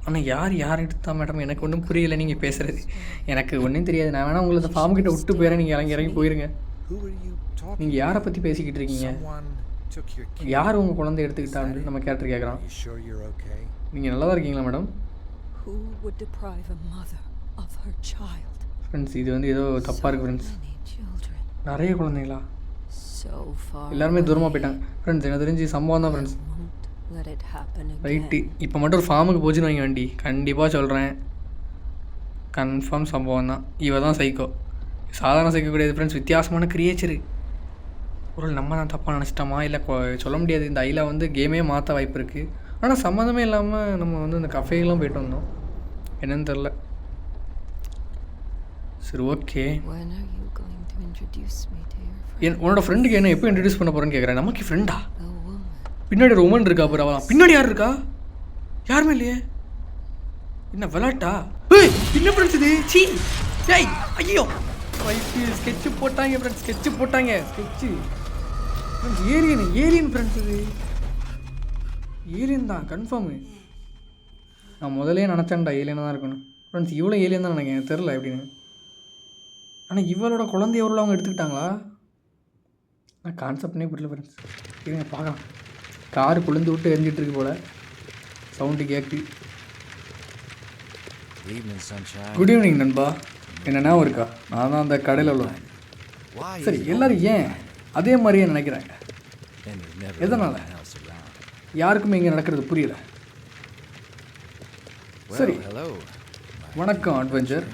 ஆனால் யார் எடுத்தா மேடம்? எனக்கு ஒன்றும் புரியலை நீங்கள் பேசுகிறது. எனக்கு ஒன்றும் தெரியாது. நான் வேணால் உங்களை அந்த ஃபார்ம் கிட்ட விட்டு போயிடுறேன். நீங்கள் இறங்கி போயிருங்க. நீங்கள் யாரை பற்றி பேசிக்கிட்டு இருக்கீங்க? யார் உங்கள் குழந்தை எடுத்துக்கிட்டான்னு நம்ம கேரக்டர் கேட்குறான். நீங்கள் நல்லா தான் இருக்கீங்களா மேடம்? ஃப்ரெண்ட்ஸ் இது வந்து ஏதோ தப்பாக இருக்குது ஃப்ரெண்ட்ஸ். நிறைய குழந்தைங்களா? எல்லாருமே தூரமாக போயிட்டாங்க ஃப்ரெண்ட்ஸ். எனக்கு தெரிஞ்சு சம்பவம் தான் ஃப்ரெண்ட்ஸ். ரைட்டு இப்போ மட்டும் ஒரு ஃபார்முக்கு போச்சுன்னு வைங்க வண்டி, கண்டிப்பாக சொல்கிறேன் கன்ஃபார்ம் சம்பவம் தான். இவ தான் சைக்கோ. சாதாரண சைக்கோ கிடையாது ஃப்ரெண்ட்ஸ். வித்தியாசமான கிரியேச்சரு. ஒரு நம்ம தான் தப்பாக நினச்சிட்டோமா இல்லை சொல்ல முடியாது. இந்த ஐலா வந்து கேமே மாற்ற வாய்ப்பு இருக்குது. ஆனால் சம்மந்தமே இல்லாமல் நம்ம வந்து இந்த கஃபேக்கெலாம் போய்ட்டு வந்தோம். என்னன்னு தெரில. சரி ஓகே. உன்னோட ஃப்ரெண்டுக்கு என்ன எப்போ இன்ட்ரடியூஸ் பண்ண போகிறேன்னு கேட்குறேன். நமக்கு ஃப்ரெண்டா? பின்னாடி ஒரு உமன் இருக்கா பாரு. அவளாம் பின்னாடி யார் இருக்கா? யாருமே இல்லையே. என்ன விளாட்டா? என்ன ஃப்ரெண்ட்ஸ் இது? சீ ஏய் ஐயோ ஸ்கெட்சு போட்டாங்க ஃப்ரெண்ட்ஸ். Sketch alien friends. இது ஏலியன் தான் கன்ஃபார்மு. நான் முதலே நினச்சேன்டா ஏலியனாக தான் இருக்கணும் ஃப்ரெண்ட்ஸ். இவ்வளோ ஏலியன் தான் நினைக்கிறேன். தெரில எப்படின்னு. ஆனால் இவளோட குழந்தைய எவ்வளோ அவங்க எடுத்துக்கிட்டாங்களா? நான் கான்செப்ட்னே புரியல ஃப்ரெண்ட்ஸ். இருங்க பார்க்கலாம். காரு குளிர்ந்து விட்டு எரிஞ்சிட்ருக்கு போல் சவுண்டு கேட்கு. குட் ஈவினிங் நண்பா. என்னென்னா இருக்கா? நான் தான் அந்த கடையில் உள்ள. சரி எல்லோரும் ஏன் அதே மாதிரியே நினைக்கிறாங்க? எதனால்? யாருக்குமே இங்கே நடக்கிறது புரியல. சரி வணக்கம் அட்வென்ச்சர்.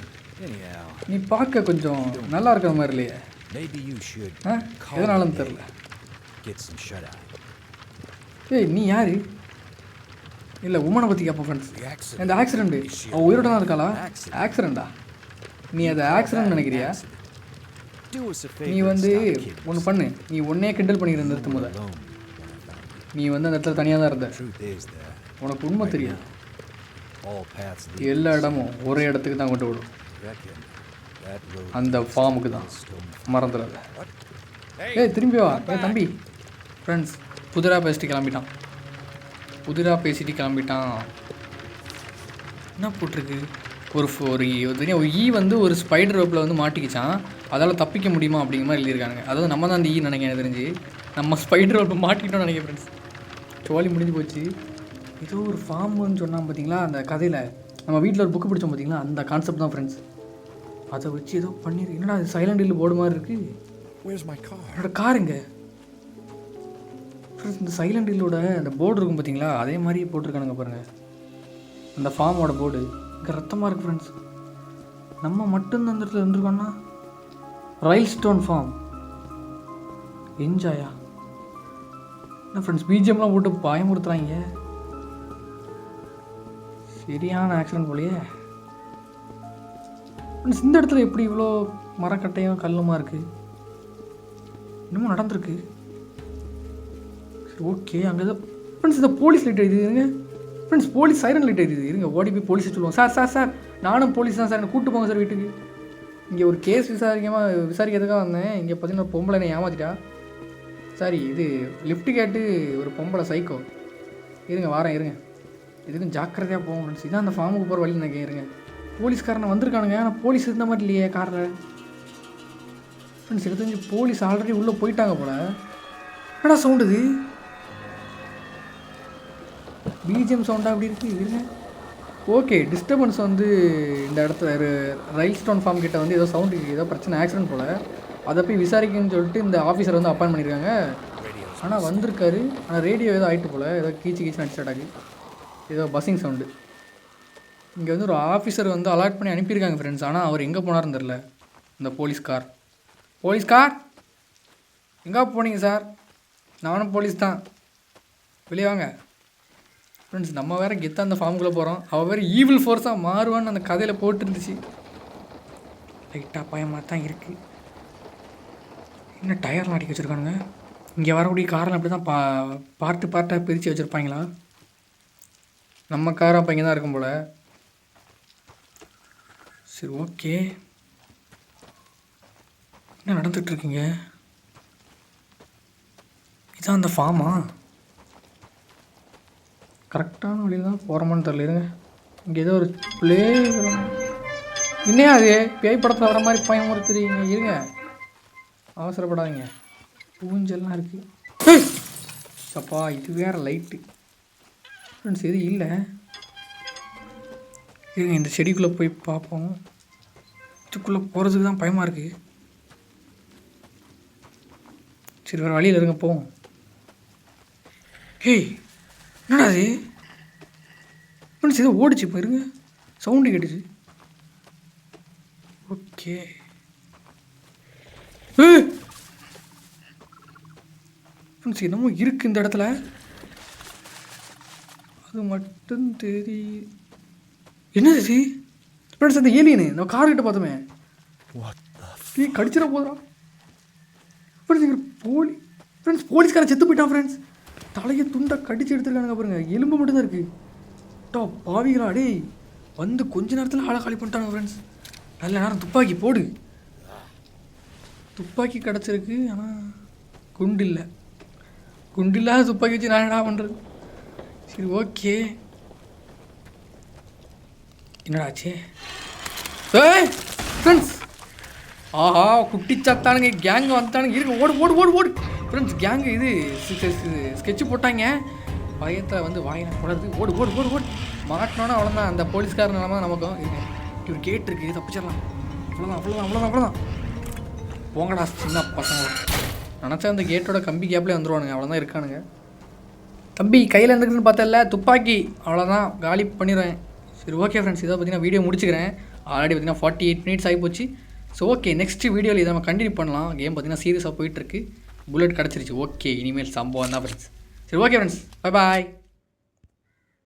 நீ பார்க்க கொஞ்சம் நல்லா இருக்கிற மாதிரி இல்லையே. எதனாலும் தெரில. ஏய் நீ யாரு? இல்லை உமனை பற்றி கேட்போம் ஃப்ரெண்ட்ஸ். இந்த ஆக்சிடெண்ட்டு அவள் உயிரோட தான் இருக்காளா? ஆக்சிடெண்ட்டா? நீ அதை ஆக்சிடெண்ட் நினைக்கிறியா? நீ வந்து ஒன்று பண்ணு. நீ ஒன்னே கிண்டல் பண்ணிக்கிற நிறுத்தும் போத. நீ வந்து அந்த இடத்துல தனியாக தான் இருந்த. உனக்கு உண்மை தெரியும். எல்லா இடமும் ஒரே இடத்துக்கு தான் கொண்டு விடும். அந்த ஃபார்முக்கு தான். மறந்துடாத. ஏய் திரும்பி வா. தம்பி ஃப்ரெண்ட்ஸ் புதிராக பேசிட்டு கிளம்பிட்டான். என்ன போட்டிருக்கு? ஒரு ஈ வந்து ஒரு ஸ்பைடர் வெப்பில் வந்து மாட்டிக்கிச்சான். அதால் தப்பிக்க முடியுமா அப்படிங்கிற மாதிரி எழுதியிருக்காங்க. அதாவது நம்ம தான் அந்த ஈ நினைக்கிறேன் தெரிஞ்சு. நம்ம ஸ்பைடர் வெப்பில் மாட்டிக்கிட்டோம்னு நினைக்கிறேன் ஃப்ரெண்ட்ஸ். சோழி முடிஞ்சு போச்சு. ஏதோ ஒரு ஃபார்முன்னு சொன்னால் பார்த்தீங்களா அந்த கதையில். நம்ம வீட்டில் ஒரு புக்கு பிடிச்சோம் பார்த்தீங்களா, அந்த கான்செப்ட் தான் ஃப்ரெண்ட்ஸ். அதை வச்சு ஏதோ பண்ணியிருக்கு. என்னடா அது சைலண்ட் ஹில் போர்டு மாதிரி இருக்குது. என்னோட காருங்க. ஃப்ரெண்ட்ஸ் இந்த சைலண்ட் ஹில்லோட அந்த போர்டு இருக்கும் பார்த்தீங்களா, அதே மாதிரி போட்டிருக்கானுங்க பாருங்கள். அந்த ஃபார்மோட போர்டு இங்கே ரத்தமாக இருக்குது ஃப்ரெண்ட்ஸ். நம்ம மட்டும்தான் அந்த இடத்துல இருந்துருக்கோன்னா ரைல் ஸ்டோன் ஃபார்ம் என்ஜாயா என்ன ஃப்ரெண்ட்ஸ், பிஜிஎம்லாம் போட்டு பயமுறுத்துறாங்க. சரியான ஆக்சிடென்ட் போலையே ஃப்ரெண்ட்ஸ். இந்த இடத்துல எப்படி இவ்வளோ மரக்கட்டையும் கல்லுமா இருக்குது? இன்னமும் நடந்திருக்கு. சரி ஓகே, அங்கே தான் ஃப்ரெண்ட்ஸ் இந்த போலீஸ் லைட் எழுதிதுங்க ஃப்ரெண்ட்ஸ். போலீஸ் சைரன் லைட் எழுதிது. இருங்க ஓடி போய் போலீஸை சொல்லுவோம். சார் சார் சார் நானும் போலீஸ் தான் சார், என்னை கூப்பிட்டு போங்க சார் வீட்டுக்கு. இங்கே ஒரு கேஸ் விசாரிக்கிறதுக்காக வந்தேன். இங்கே பார்த்தீங்கன்னா ஒரு பொம்பளை என்னை ஏமாத்திட்டா. சாரி, இது லிஃப்ட்டு கேட்டு ஒரு பொம்பளை சைக்கோ. இருங்க வாரேன், இருங்க. இதுக்கும் ஜாக்கிரதையாக போகும் ஃப்ரெண்ட்ஸ். இதான் அந்த ஃபார்முக்கு போகிற வழி நினைக்கிறேன். இருங்க, போலீஸ்காரனை வந்திருக்கானுங்க. ஆனால் போலீஸ் இருந்த மாதிரி இல்லையே காரில் ஃப்ரெண்ட்ஸ். எனக்கு தெரிஞ்சு போலீஸ் ஆல்ரெடி உள்ளே போயிட்டாங்க போல். என்னடா சவுண்டு இது? பிஜிஎம் சவுண்டாக அப்படி இருக்குது. இருங்க ஓகே, டிஸ்டர்பன்ஸ் வந்து இந்த இடத்துல ரைல் ஸ்டோன் ஃபார்ம் கிட்ட வந்து ஏதோ சவுண்டு, ஏதோ பிரச்சனை, ஆக்சிடென்ட் போல். அதை போய் விசாரிக்கணும்னு சொல்லிட்டு இந்த ஆஃபீஸர் வந்து அப்பாயின் பண்ணியிருக்காங்க. ஆனால் வந்திருக்காரு. ஆனால் ரேடியோ ஏதோ ஆகிட்டு போல், ஏதோ கீச்சு அடிச்சாட்டாக்கு, ஏதோ பஸ்ஸிங் சவுண்டு. இங்கே வந்து ஒரு ஆஃபீஸர் வந்து அலாட் பண்ணி அனுப்பியிருக்காங்க ஃப்ரெண்ட்ஸ். ஆனால் அவர் எங்கே போனார்னு தெரில. இந்த போலீஸ்கார் எங்கே போனீங்க சார்? நானும் போலீஸ் தான், வெளியே வாங்க ஃப்ரெண்ட்ஸ். நம்ம வேறு கெத்தாக அந்த ஃபார்முக்குள்ளே போகிறோம். அவள் வேறு ஈவில் ஃபோர்ஸாக மாறுவான்னு அந்த கதையில் போட்டுருந்துச்சு. லைட்டாக பயமாக தான் இருக்குது. என்ன டயர்லாம் அடிக்க வச்சுருக்கானுங்க. இங்கே வரக்கூடிய காரில் அப்படி தான் பார்ட்டாக பிரித்து வச்சுருப்பாங்களா? நம்ம கார் அப்போ இங்கே தான் இருக்கும் போல். சரி ஓகே, என்ன நடந்துகிட்ருக்கீங்க? இதான் அந்த ஃபார்மா? கரெக்டான வழியில் தான் போகிறோமான்னு தெரியல. இங்கே ஏதோ ஒரு பிளே இன்னும் அது பேய் படத்தில் வர மாதிரி பயமுறுத்துறீங்க. இருங்க, அவசரப்படாதீங்க. ஊஞ்சல்லாம் இருக்குது. சப்பா, இது வேறு லைட்டு ஃப்ரெண்ட்ஸ். எது இல்லை, இருங்க இந்த செடிக்குள்ளே போய் பார்ப்போம். இதுக்குள்ளே போகிறதுக்கு தான் பயமாக இருக்குது. சரி வேறு வழியில் இருங்க, போவோம். ஹேய், என்னடா அது ஃப்ரெண்ட்ஸ்? ஏதோ ஓடிச்சு, இப்போ இருங்க, சவுண்டு கேட்டுச்சு. ஓகே, ஃப்ரெண்ட்ஸ் என்னமோ இருக்குது இந்த இடத்துல, அது மட்டும் தெரியும். என்னது இது ஃப்ரெண்ட்ஸ்? அந்த ஏலியனு நம்ம கார்கிட்ட பார்த்தோமே, கடிச்சிட போதுரா ஃப்ரெண்ட்ஸ். ஃப்ரெண்ட்ஸ் போலீஸ்காரன் செத்து போயிட்டான் ஃப்ரெண்ட்ஸ். தலையை துண்டை கடிச்சு எடுத்துருக்கானுங்க பாருங்க, எலும்பு மட்டும்தான் இருக்குது. பாவிகளா டேய், வந்து கொஞ்ச நேரத்தில் ஆளை காலி பண்ணிட்டாங்க ஃப்ரெண்ட்ஸ். நல்ல நேரம் துப்பாக்கி போடு. துப்பாக்கி கிடச்சிருக்கு, ஆனால் குண்டு இல்லை. குண்டு இல்லாத துப்பாக்கி வச்சு நான் என்ன பண்ணுறது? சரி ஓகே, என்னடாச்சு ஃப்ரெண்ட்ஸ்? ஆஹா, குட்டி சத்தானுங்க, கேங்கு வந்துட்டானுங்க. இருக்கு, ஓடு ஓடு ஓடு ஓடு ஃப்ரெண்ட்ஸ். கேங்கு இது ஸ்கெட்சு போட்டாங்க. பயத்தில் வந்து வாயின போடுறது. ஓடு ஓடு ஓடு ஓடு மாட்டினோன்னா அவ்வளோதான். அந்த போலீஸ்காரன் நிலமா நமக்கும் இருக்கு. ஒரு கேட் இருக்குது, தப்பிச்சிடலாம். அவ்வளோதான். போங்கடா சின்ன பசங்க. நினச்சா அந்த கேட்டோட கம்பி கேப்லேயே வந்துடுவானுங்க. அவ்வளோதான் இருக்கானுங்க. தம்பி கையில் இருந்துக்குன்னு பார்த்தல துப்பாக்கி, அவ்வளோதான் காலி பண்ணிடுவேன். சரி ஓகே ஃப்ரெண்ட்ஸ், இதை பார்த்தீங்கன்னா வீடியோ முடிச்சுக்கிறேன். ஆல்ரெடி பார்த்தீங்கன்னா 48 மினிட்ஸ் ஆகி போச்சு. ஸோ ஓகே, நெக்ஸ்ட் வீடியோவில் இதை நம்ம கண்டினியூ பண்ணலாம். கேம் பார்த்தீங்கன்னா சீரியஸாக போயிட்டுருக்கு. புல்லட் கிடச்சிருச்சு. ஓகே, இனிமேல் சம்பவம் தான் ஃப்ரெண்ட்ஸ். சரி ஓகே ஃப்ரெண்ட்ஸ், பை பாய்.